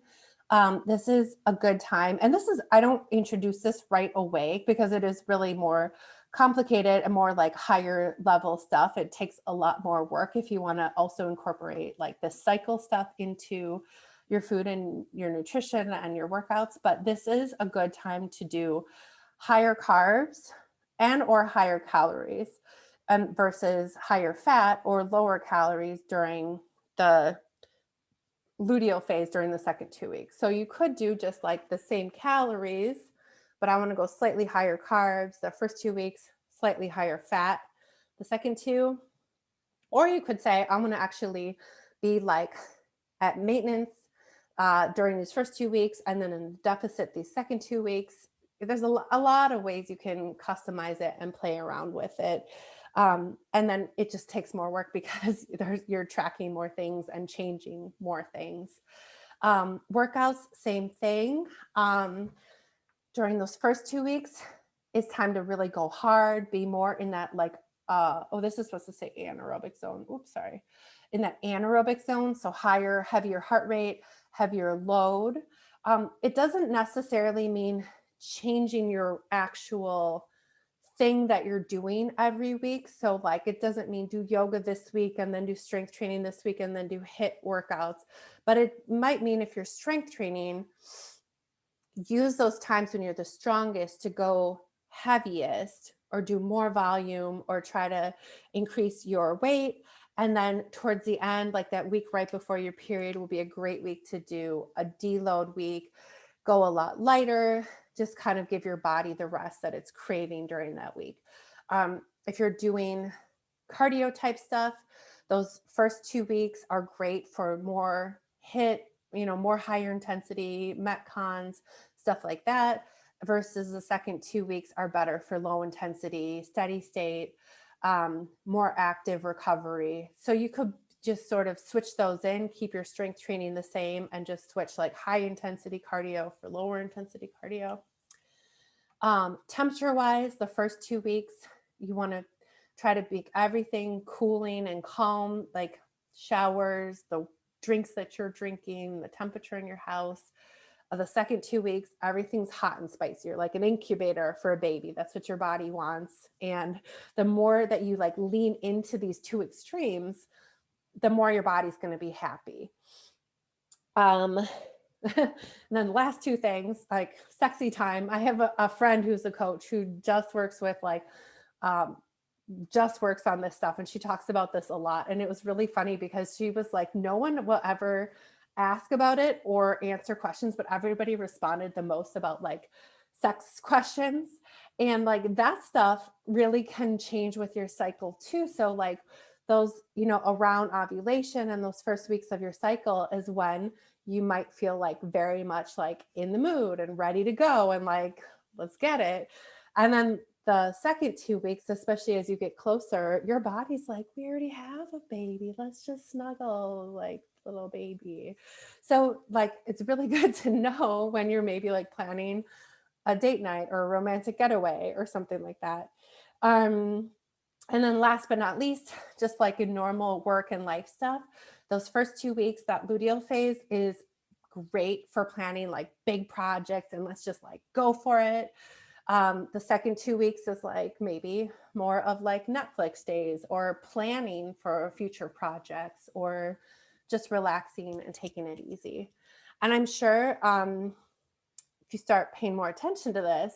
this is a good time. And I don't introduce this right away because it is really more complicated and more like higher level stuff. It takes a lot more work if you want to also incorporate like the cycle stuff into your food and your nutrition and your workouts. But this is a good time to do higher carbs and or higher calories versus higher fat or lower calories during the luteal phase during the second 2 weeks. So you could do just like the same calories, but I want to go slightly higher carbs the first 2 weeks, slightly higher fat the second 2. Or you could say, I'm going to actually be like at maintenance during these first 2 weeks and then in deficit these second 2 weeks. there's a lot of ways you can customize it and play around with it. And then it just takes more work because you're tracking more things and changing more things. Workouts, same thing. During those first 2 weeks, it's time to really go hard, be more in that like, this is supposed to say anaerobic zone. Oops, sorry. In that anaerobic zone. So higher, heavier heart rate, heavier load. It doesn't necessarily mean changing your actual thing that you're doing every week. So like, it doesn't mean do yoga this week and then do strength training this week and then do HIIT workouts, but it might mean if you're strength training, use those times when you're the strongest to go heaviest or do more volume or try to increase your weight. And then towards the end, like that week right before your period will be a great week to do a deload week, go a lot lighter, just kind of give your body the rest that it's craving during that week. If you're doing cardio type stuff, those first 2 weeks are great for more HIIT, more higher intensity, Metcons, stuff like that, versus the second 2 weeks are better for low intensity, steady state, more active recovery. So you could just sort of switch those in, keep your strength training the same, and just switch like high intensity cardio for lower intensity cardio. Temperature wise, the first 2 weeks, you want to try to make everything cooling and calm, like showers, the drinks that you're drinking, the temperature in your house. The second 2 weeks, everything's hot and spicy. You're like an incubator for a baby. That's what your body wants. And the more that you like lean into these two extremes, the more your body's going to be happy. And then the last two things, like sexy time. I have a friend who's a coach who just works with just works on this stuff. And she talks about this a lot. And it was really funny because she was like, no one will ever ask about it or answer questions, but everybody responded the most about like sex questions. And like that stuff really can change with your cycle too. So like those, around ovulation and those first weeks of your cycle is when you might feel like very much like in the mood and ready to go and like, let's get it. And then the second 2 weeks, especially as you get closer, your body's like, we already have a baby. Let's just snuggle like little baby. So like, it's really good to know when you're maybe like planning a date night or a romantic getaway or something like that. And then last but not least, just like in normal work and life stuff, those first 2 weeks, that luteal phase is great for planning like big projects and let's just like go for it. The second 2 weeks is like maybe more of like Netflix days or planning for future projects or just relaxing and taking it easy. And I'm sure if you start paying more attention to this,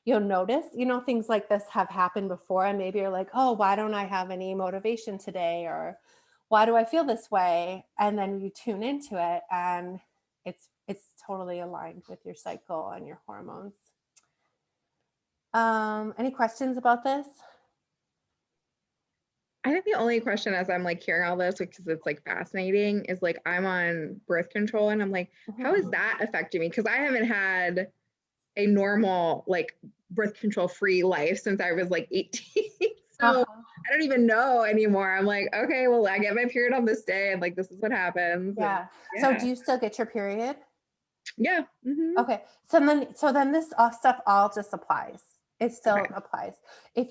you'll notice, things like this have happened before. And maybe you're like, oh, why don't I have any motivation today? Or why do I feel this way? And then you tune into it and it's totally aligned with your cycle and your hormones. Any questions about this? I think the only question as I'm like hearing all this, because it's like fascinating, is like I'm on birth control and I'm like, how is that affecting me? Because I haven't had a normal like birth control free life since I was like 18. So I don't even know anymore. I'm like, okay, well, I get my period on this day and like this is what happens. Yeah. So do you still get your period? Yeah. Mm-hmm. Okay. So then this stuff all just applies. It still applies. If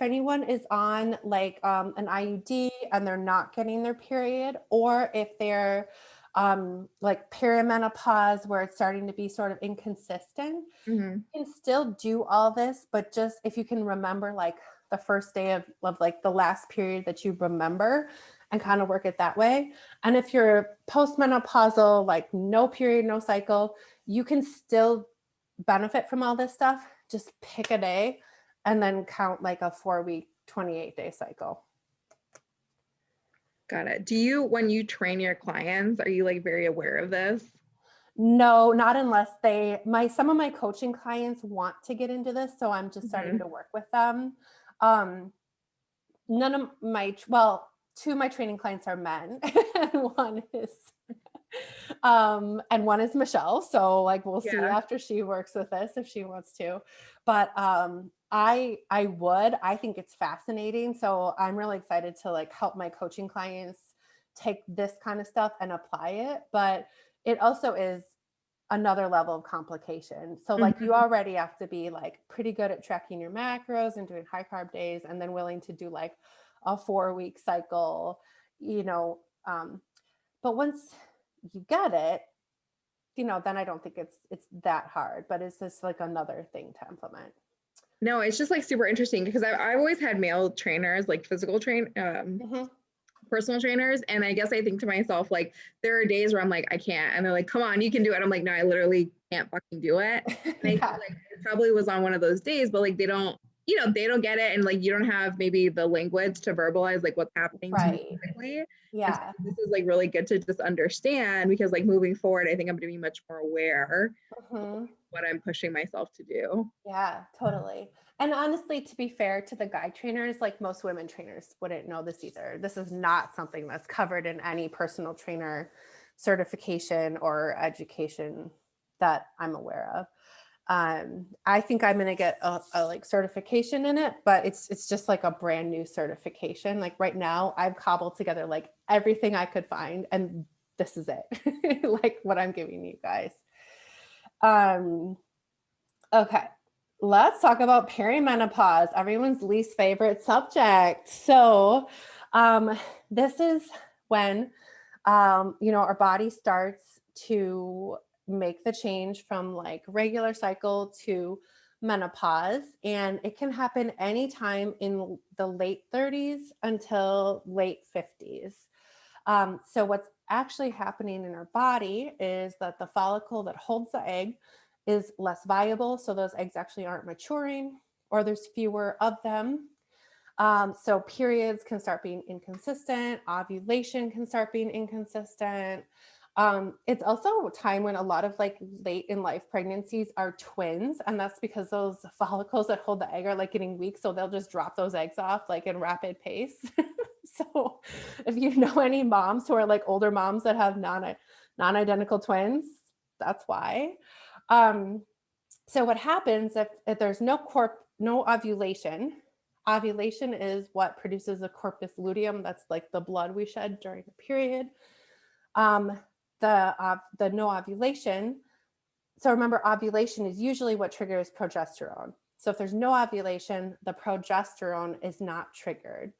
anyone is on like an IUD and they're not getting their period, or if they're like perimenopause where it's starting to be sort of inconsistent, you can still do all this, but just if you can remember like the first day of like the last period that you remember and kind of work it that way. And if you're postmenopausal, like no period, no cycle, you can still benefit from all this stuff. Just pick a day and then count like a 4-week, 28-day cycle. Got it. When you train your clients, are you like very aware of this? No, not unless some of my coaching clients want to get into this. So I'm just starting to work with them. Two of my training clients are men and one is And one is Michelle. So like, we'll see Yeah. after she works with this, if she wants to, but, I think it's fascinating. So I'm really excited to like help my coaching clients take this kind of stuff and apply it. But it also is another level of complication. So like you already have to be like pretty good at tracking your macros and doing high carb days, and then willing to do like a 4-week cycle, you know. But once you get it, then I don't think it's that hard, but it's just like another thing to implement. No, it's just like super interesting because I've always had male trainers, like personal trainers. And I guess I think to myself, like, there are days where I'm like, I can't. And they're like, come on, you can do it. I'm like, no, I literally can't fucking do it. And I feel like it probably was on one of those days, but like, they don't get it. And like, you don't have maybe the language to verbalize like what's happening to you physically. Yeah. So this is like really good to just understand, because like moving forward, I think I'm going to be much more aware of what I'm pushing myself to do. Yeah, totally. And honestly, to be fair to the guy trainers, like most women trainers wouldn't know this either. This is not something that's covered in any personal trainer certification or education that I'm aware of. I think I'm going to get a like certification in it, but it's just like a brand new certification. Like right now I've cobbled together like everything I could find, and this is it. Like what I'm giving you guys. Okay, let's talk about perimenopause, everyone's least favorite subject. So this is when our body starts to make the change from like regular cycle to menopause, and it can happen anytime in the late 30s until late 50s. So what's actually happening in our body is that the follicle that holds the egg is less viable. So those eggs actually aren't maturing, or there's fewer of them. So periods can start being inconsistent. Ovulation can start being inconsistent. It's also a time when a lot of like late in life pregnancies are twins. And that's because those follicles that hold the egg are like getting weak. So they'll just drop those eggs off like in rapid pace. So if you know any moms who are like older moms that have non-identical twins, that's why. So what happens if there's no ovulation? Ovulation is what produces the corpus luteum. That's like the blood we shed during the period. The no ovulation. So remember, ovulation is usually what triggers progesterone. So if there's no ovulation, the progesterone is not triggered.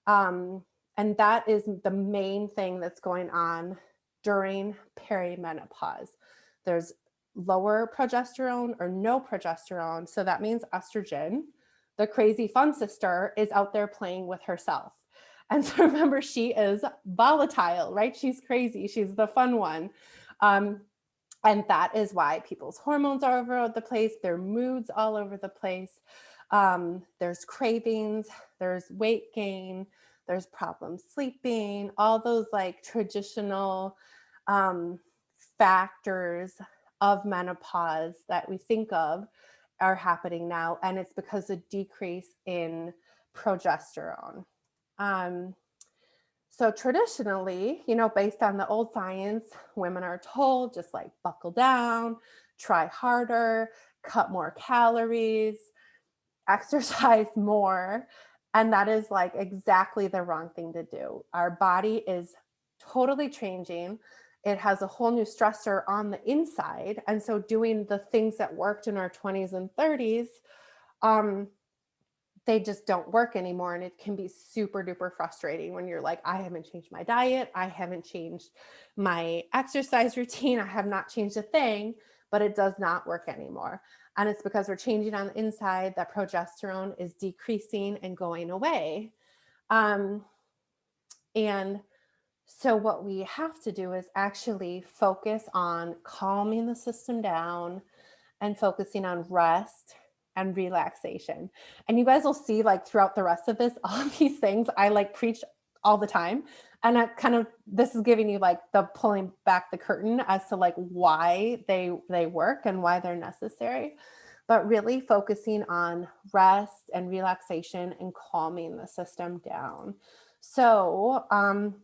And that is the main thing that's going on during perimenopause. There's lower progesterone or no progesterone. So that means estrogen, the crazy fun sister, is out there playing with herself. And so remember, she is volatile, right? She's crazy. She's the fun one. And that is why people's hormones are all over the place, their moods all over the place. There's cravings, there's weight gain, there's problems sleeping, all those like traditional factors of menopause that we think of are happening now. And it's because of decrease in progesterone. So traditionally, based on the old science, women are told just like buckle down, try harder, cut more calories, exercise more. And that is like exactly the wrong thing to do. Our body is totally changing. It has a whole new stressor on the inside. And so doing the things that worked in our 20s and 30s, they just don't work anymore. And it can be super duper frustrating when you're like, I haven't changed my diet. I haven't changed my exercise routine. I have not changed a thing, but it does not work anymore. And it's because we're changing on the inside that progesterone is decreasing and going away. And so what we have to do is actually focus on calming the system down and focusing on rest and relaxation. And you guys will see like throughout the rest of this, all of these things I like preach all the time. And I this is giving you like the pulling back the curtain as to like why they work and why they're necessary, but really focusing on rest and relaxation and calming the system down. So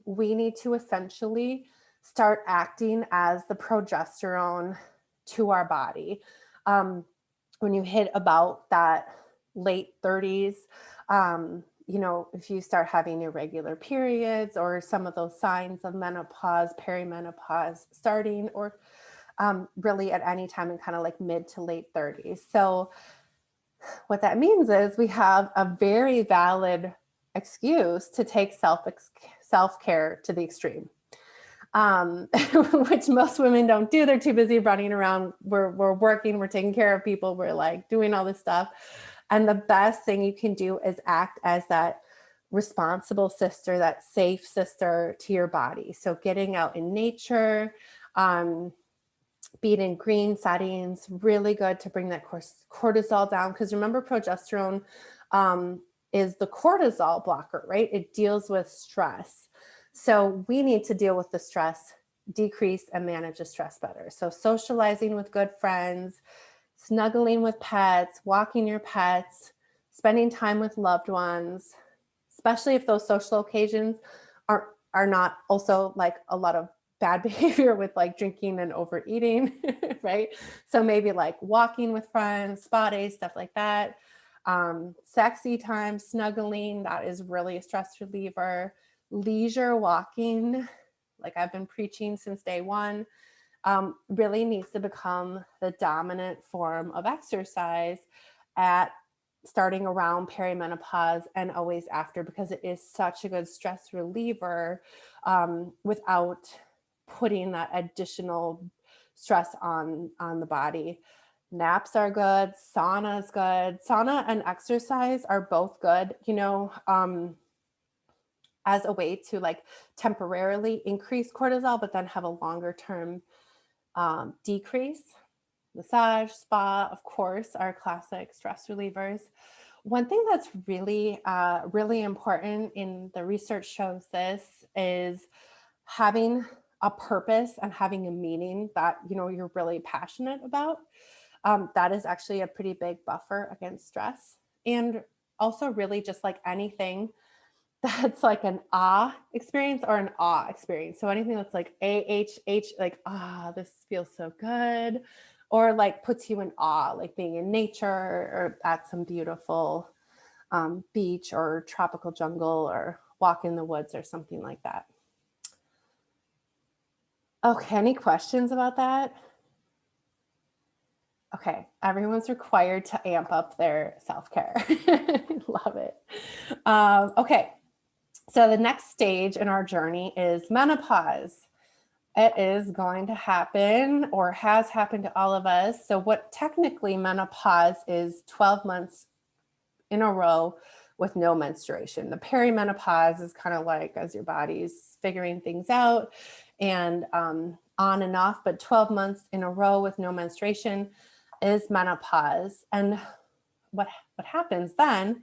we need to essentially start acting as the progesterone to our body. When you hit about that late 30s, if you start having irregular periods or some of those signs of menopause, perimenopause starting, or really at any time in kind of like mid to late 30s. So what that means is we have a very valid excuse to take self-care to the extreme, which most women don't do. They're too busy running around. We're working, we're taking care of people, we're like doing all this stuff. And the best thing you can do is act as that responsible sister, that safe sister to your body. So getting out in nature, being in green settings, really good to bring that cortisol down. Because remember, progesterone is the cortisol blocker, right? It deals with stress. So we need to deal with the stress, decrease and manage the stress better. So socializing with good friends, snuggling with pets, walking your pets, spending time with loved ones, especially if those social occasions are not also like a lot of bad behavior with like drinking and overeating, right? So maybe like walking with friends, spa days, stuff like that. Sexy time, snuggling, that is really a stress reliever. Leisure walking, like I've been preaching since day one, really needs to become the dominant form of exercise at starting around perimenopause and always after, because it is such a good stress reliever without putting that additional stress on the body. Naps are good. Sauna is good. Sauna and exercise are both good, as a way to like temporarily increase cortisol, but then have a longer term decrease. Massage, spa, of course, are classic stress relievers. One thing that's really, really important, in the research shows this, is having a purpose and having a meaning that, you're really passionate about. That is actually a pretty big buffer against stress. And also really just like anything that's like an experience or an awe experience. So anything that's like AHH, like, this feels so good, or like puts you in awe, like being in nature or at some beautiful beach or tropical jungle or walk in the woods or something like that. Okay, any questions about that? Okay, everyone's required to amp up their self-care. Love it. Okay, so the next stage in our journey is menopause. It is going to happen, or has happened to all of us. So what technically menopause is 12 months in a row with no menstruation. The perimenopause is kind of like as your body's figuring things out and on and off, but 12 months in a row with no menstruation is menopause. And what happens then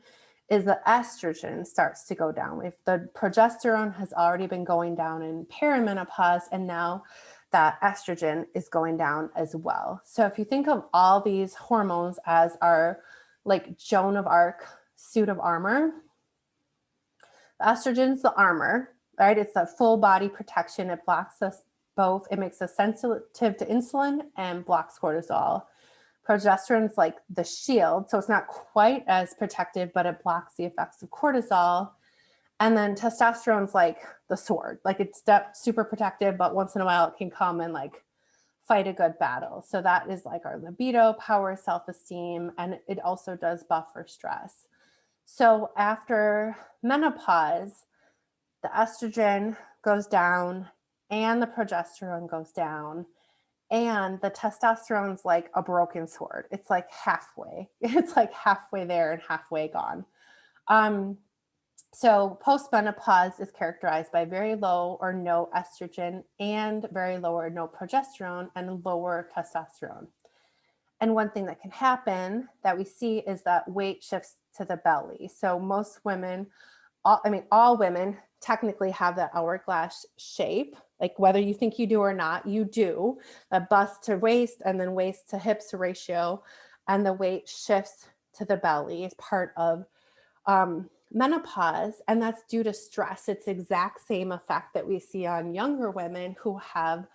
is the estrogen starts to go down. If the progesterone has already been going down in perimenopause, and now that estrogen is going down as well. So if you think of all these hormones as our like Joan of Arc suit of armor, the estrogen's the armor, right? It's a full body protection. It blocks us both. It makes us sensitive to insulin and blocks cortisol. Progesterone's like the shield. So it's not quite as protective, but it blocks the effects of cortisol. And then testosterone's like the sword. Like it's super protective, but once in a while it can come and like fight a good battle. So that is like our libido, power, self-esteem, and it also does buffer stress. So after menopause, the estrogen goes down and the progesterone goes down. And the testosterone's like a broken sword. It's like halfway. It's like halfway there and halfway gone. So postmenopause is characterized by very low or no estrogen and very low or no progesterone and lower testosterone. And one thing that can happen that we see is that weight shifts to the belly. So most women, all women technically have that hourglass shape. Like whether you think you do or not, you do. A bust to waist and then waist to hips ratio, and the weight shifts to the belly is part of menopause, and that's due to stress. It's the exact same effect that we see on younger women who have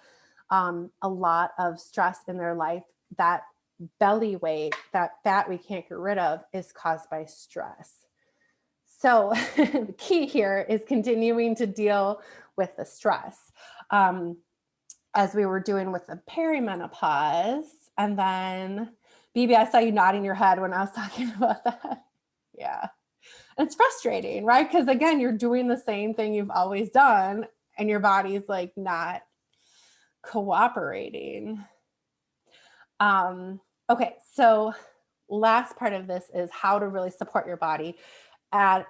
a lot of stress in their life. That belly weight, that fat we can't get rid of, is caused by stress. So the key here is continuing to deal with the stress, as we were doing with the perimenopause. And then, BB, I saw you nodding your head when I was talking about that. Yeah. It's frustrating, right? Because again, you're doing the same thing you've always done, and your body's like not cooperating. Okay, so last part of this is how to really support your body at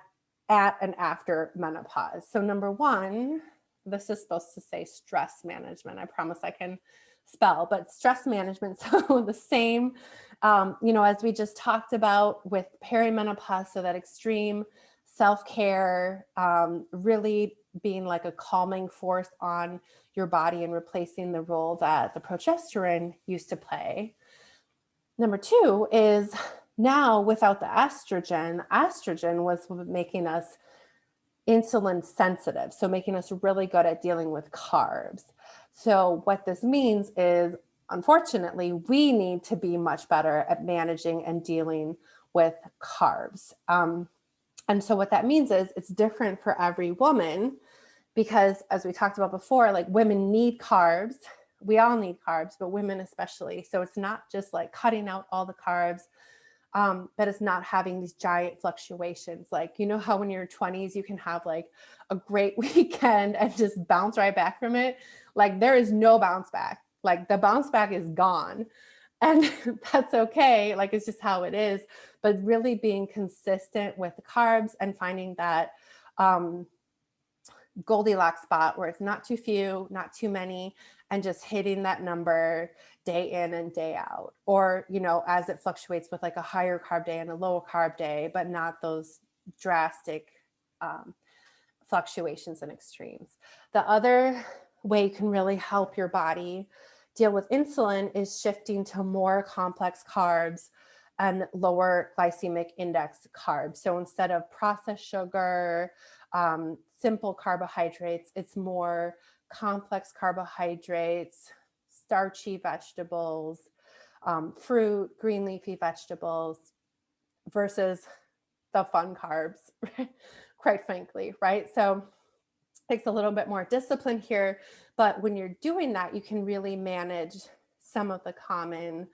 and after menopause. So number one, this is supposed to say stress management. I promise I can spell, but stress management. So the same, as we just talked about with perimenopause, so that extreme self-care, really being like a calming force on your body and replacing the role that the progesterone used to play. Number two is now without the estrogen was making us insulin sensitive, so making us really good at dealing with carbs. So what this means is, unfortunately, we need to be much better at managing and dealing with carbs. And so what that means is it's different for every woman, because as we talked about before, like women need carbs. We all need carbs, but women especially. So it's not just like cutting out all the carbs, but it's not having these giant fluctuations. Like, how when you're 20s, you can have like a great weekend and just bounce right back from it. Like there is no bounce back. Like the bounce back is gone. And that's okay. Like it's just how it is. But really being consistent with the carbs and finding that Goldilocks spot where it's not too few, not too many, and just hitting that number day in and day out. Or, as it fluctuates with like a higher carb day and a lower carb day, but not those drastic fluctuations and extremes. The other way you can really help your body deal with insulin is shifting to more complex carbs and lower glycemic index carbs. So instead of processed sugar, simple carbohydrates, it's more complex carbohydrates, starchy vegetables, fruit, green leafy vegetables, versus the fun carbs, quite frankly, right? So it takes a little bit more discipline here, but when you're doing that, you can really manage some of the common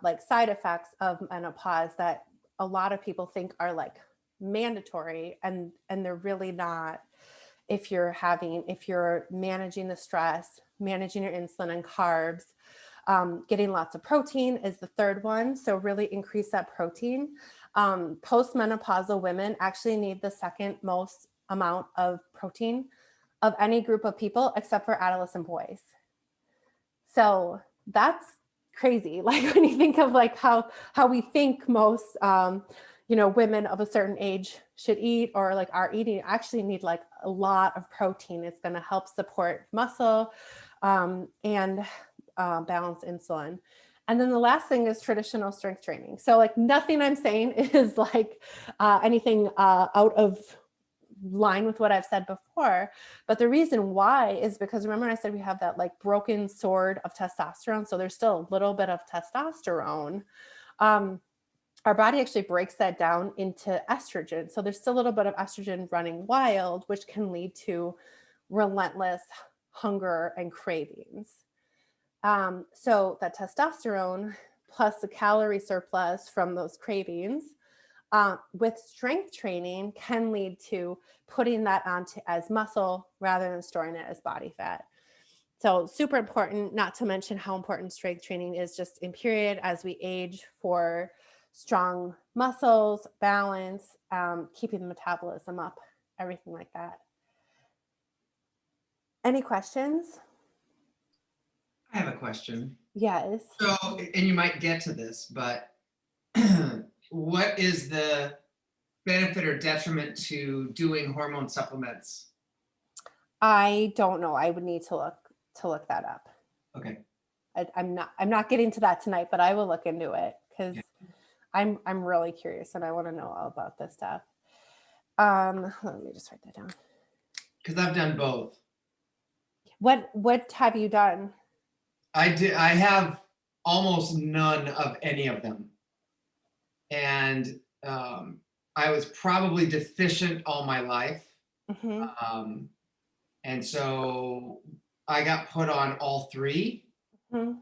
like side effects of menopause that a lot of people think are like mandatory, and they're really not. If you're managing the stress, managing your insulin and carbs, getting lots of protein is the third one. So really increase that protein. Postmenopausal women actually need the second most amount of protein of any group of people except for adolescent boys. So that's crazy. Like when you think of like how we think most women of a certain age should eat or like are eating, actually need like a lot of protein. It's going to help support muscle and balance insulin. And then the last thing is traditional strength training. So like nothing I'm saying is like anything out of line with what I've said before. But the reason why is because remember I said we have that like broken sword of testosterone. So there's still a little bit of testosterone. Our body actually breaks that down into estrogen. So there's still a little bit of estrogen running wild, which can lead to relentless hunger and cravings. So that testosterone plus the calorie surplus from those cravings with strength training can lead to putting that onto as muscle rather than storing it as body fat. So super important, not to mention how important strength training is just in period as we age for strong muscles, balance, keeping the metabolism up, everything like that. Any questions? I have a question. Yes. So, and you might get to this, but what is the benefit or detriment to doing hormone supplements? I don't know. I would need to look that up. Okay. I'm not getting to that tonight, but I will look into it because Yeah. I'm really curious and I want to know all about this stuff. Let me just write that down. Because I've done both. What have you done? I have almost none of any of them. And I was probably deficient all my life. Mm-hmm. And so I got put on all three. Mm-hmm.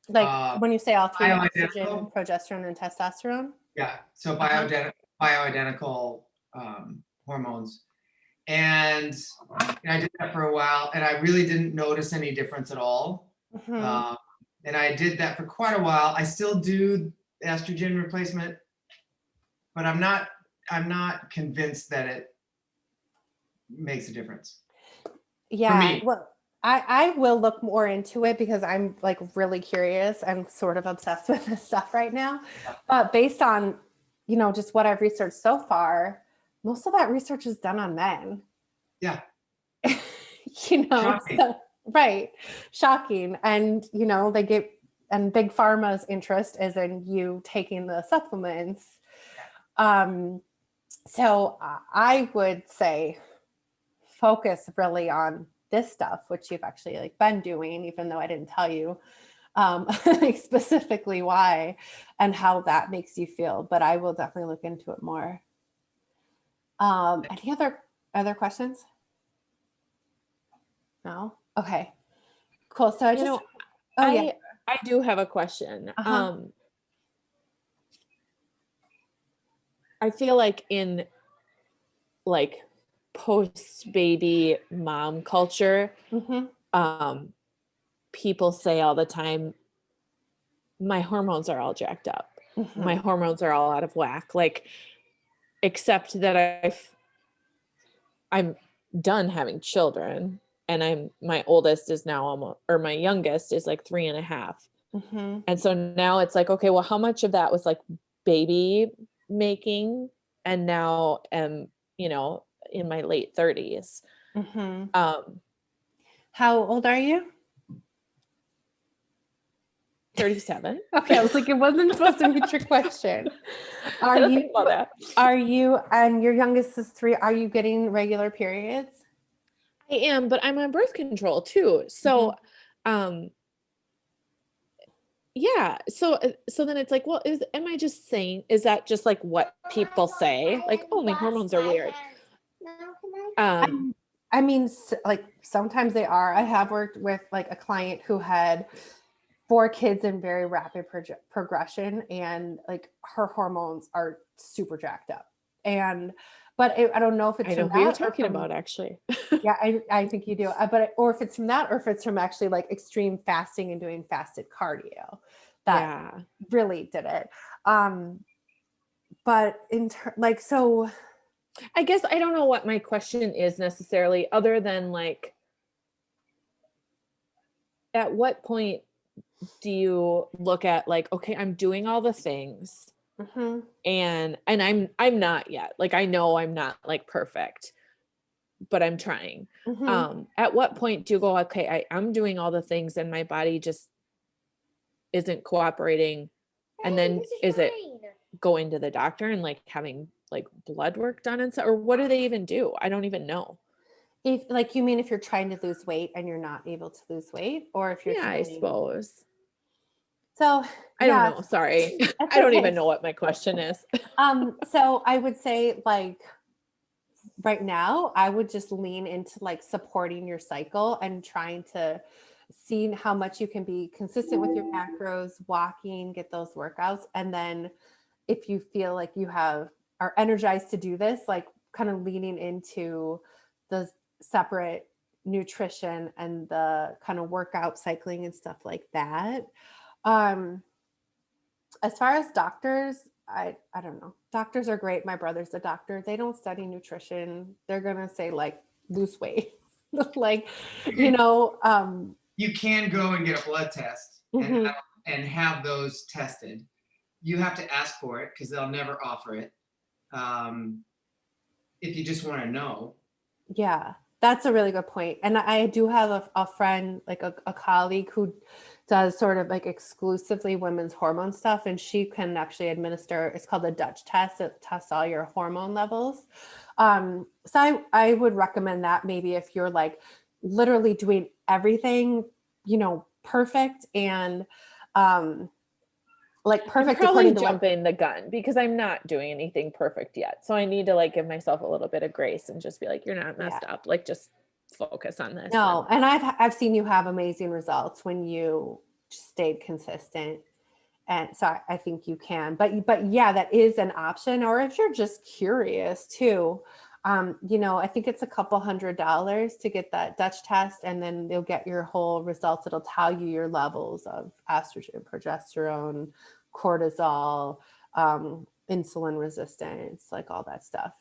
Like when you say all three, estrogen, Bioidentical. progesterone, and testosterone? Yeah, so Uh-huh. bioidentical hormones. And I did that for a while, and I really didn't notice any difference at all. Mm-hmm. And I did that for quite a while. I still do estrogen replacement, but I'm not convinced that it makes a difference. Yeah. For me. Well, I will look more into it because I'm like really curious. I'm sort of obsessed with this stuff right now. But based on, just what I've researched so far, most of that research is done on men. Yeah. Shocking. So, right. Shocking. And, and Big Pharma's interest is in you taking the supplements. So I would say focus really on this stuff, which you've actually like been doing, even though I didn't tell you like specifically why and how that makes you feel. But I will definitely look into it more. Any other questions? No? Okay. Cool. So I do have a question. Uh-huh. I feel like in like post baby mom culture, Mm-hmm. people say all the time, my hormones are all jacked up. Mm-hmm. My hormones are all out of whack. Like, except that I'm done having children, and my oldest is now almost, or my youngest is like 3.5. Mm-hmm. And so now it's like, okay, well, how much of that was like baby making? And now am, in my late 30s. Mm-hmm. How old are you? 37. Okay, I was like, it wasn't supposed to be a trick question. I don't think about that. Are you, and your youngest is 3, are you getting regular periods? I am, but I'm on birth control too. So, yeah. So then it's like, well, am I just saying, is that just like what people say? Like, oh, my hormones are weird. I mean, like sometimes they are. I have worked with like a client who had 4 kids in very rapid progression, and like her hormones are super jacked up. But I don't know if it's I know from who you're that or talking from, about, actually. yeah, I think you do. Or if it's from that, or if it's from actually like extreme fasting and doing fasted cardio, that really did it. But so I guess I don't know what my question is necessarily, other than like, at what point do you look at like, okay, I'm doing all the things, and I'm not yet. Like, I know I'm not like perfect, but I'm trying. At what point do you go, okay, I'm doing all the things and my body just isn't cooperating? And then is it going to the doctor and like having like blood work done and so, or what do they even do? I don't even know. If like, you mean if you're trying to lose weight and you're not able to lose weight, or if you're I suppose. So I don't know. Sorry. I don't even know what my question is. So I would say like right now, I would just lean into like supporting your cycle and trying to see how much you can be consistent with your macros, walking, get those workouts. And then if you feel like you are energized to do this, like kind of leaning into the separate nutrition and the kind of workout cycling and stuff like that. As far as doctors, I don't know. Doctors are great. My brother's a doctor. They don't study nutrition. They're gonna say like lose weight. Like, You can go and get a blood test and have those tested. You have to ask for it because they'll never offer it. If you just want to know. Yeah, that's a really good point. And I do have a friend, like a colleague who does sort of like exclusively women's hormone stuff, and she can actually administer, it's called the Dutch test. It tests all your hormone levels. So I would recommend that maybe if you're like literally doing everything, perfect and like I'm perfect probably according to what, jumping the gun because I'm not doing anything perfect yet. So I need to like give myself a little bit of grace and just be like, you're not messed up. Like just focus on this. no, and I've seen you have amazing results when you stayed consistent. And so I think you can, but yeah, that is an option. Or if you're just curious too, I think it's a couple $100 to get that Dutch test, and then you'll get your whole results. It'll tell you your levels of estrogen, progesterone, cortisol, insulin resistance, like all that stuff.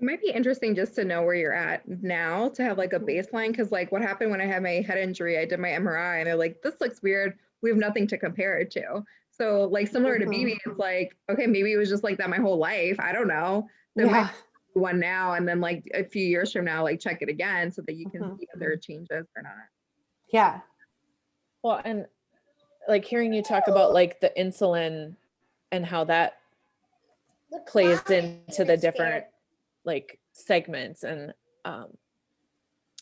It might be interesting just to know where you're at now to have like a baseline. Cause like what happened when I had my head injury, I did my MRI and they're like, this looks weird. We have nothing to compare it to. So like similar to BB, it's like, okay, maybe it was just like that my whole life. I don't know. There might be one now and then like a few years from now, like check it again so that you can see if there are changes or not. Yeah. Well, and like hearing you talk about like the insulin and how that plays into the different like segments, and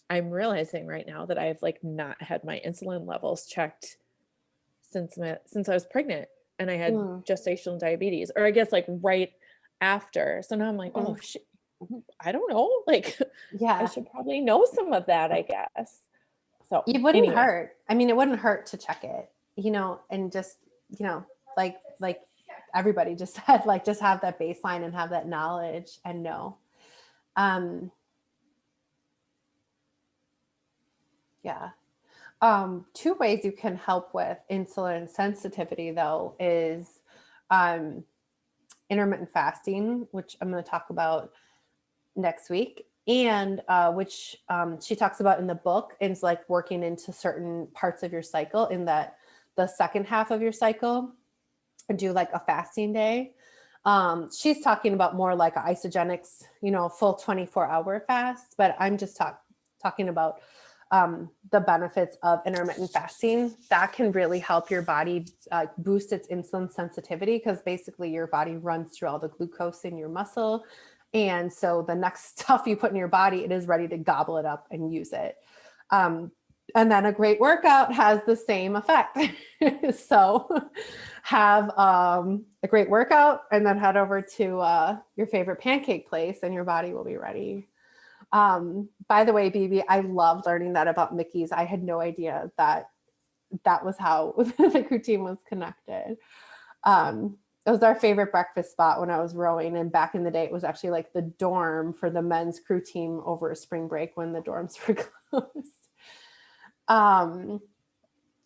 I'm realizing right now that I've like not had my insulin levels checked since I was pregnant and I had gestational diabetes, or I guess like right after. So now I'm like, oh shit, I don't know. Like, I should probably know some of that, I guess. So it wouldn't hurt. I mean, it wouldn't hurt to check it, and just, like everybody just said, like, just have that baseline and have that knowledge and know. Yeah. Two ways you can help with insulin sensitivity though is intermittent fasting, which I'm going to talk about next week, and which she talks about in the book, is like working into certain parts of your cycle, in that the second half of your cycle, and do like a fasting day. She's talking about more like a isogenics, full 24-hour fast, but I'm just talking about the benefits of intermittent fasting. That can really help your body boost its insulin sensitivity, because basically your body runs through all the glucose in your muscle. And so the next stuff you put in your body, it is ready to gobble it up and use it. And then a great workout has the same effect. So have a great workout and then head over to your favorite pancake place and your body will be ready. By the way, BB, I love learning that about Mickey's. I had no idea that was how the crew team was connected. It was our favorite breakfast spot when I was rowing. And back in the day, it was actually like the dorm for the men's crew team over spring break when the dorms were closed.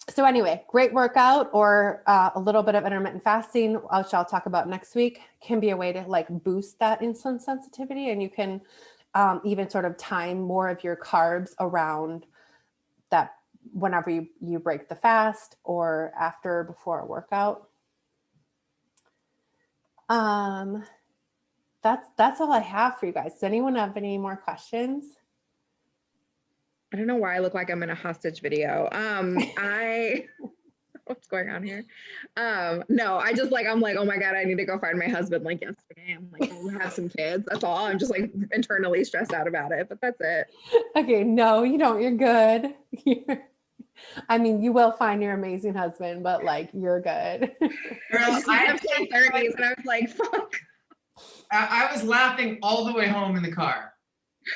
So anyway, great workout or a little bit of intermittent fasting, which I'll talk about next week, can be a way to like boost that insulin sensitivity. And you can even sort of time more of your carbs around that whenever you break the fast or after, before a workout. That's all I have for you guys. Does anyone have any more questions? I don't know why I look like I'm in a hostage video. What's going on here? No, I'm like, oh my God, I need to go find my husband like yesterday. I'm like, we'll have some kids. That's all. I'm just like internally stressed out about it, but that's it. Okay. No, you don't. You're good. I mean, you will find your amazing husband, but like, you're good. Girl, I have 30s and I was like, fuck. I was laughing all the way home in the car.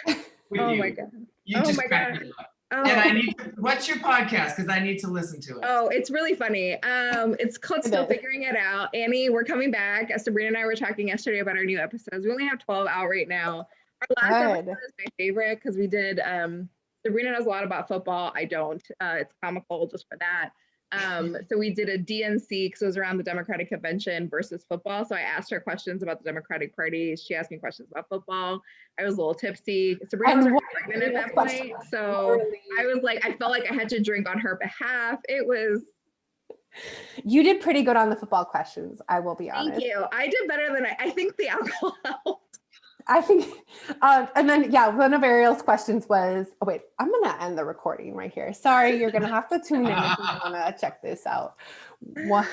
Oh my God. You just cracked me up. Oh. And what's your podcast? Because I need to listen to it. Oh, it's really funny. It's called Still Figuring It Out. Annie, we're coming back. Sabrina and I were talking yesterday about our new episodes. We only have 12 out right now. Our last episode is my favorite because we did, Sabrina knows a lot about football. I don't. It's comical just for that. So we did a DNC because it was around the Democratic Convention versus football. So I asked her questions about the Democratic Party. She asked me questions about football. I was a little tipsy. Sabrina was pregnant at that point. So I was like, I felt like I had to drink on her behalf. It was. You did pretty good on the football questions. I will be honest. Thank you. I did better than I think the alcohol helped. I think, and then, yeah, one of Ariel's questions was, oh, wait, I'm going to end the recording right here. Sorry, you're going to have to tune in if you want to check this out. One,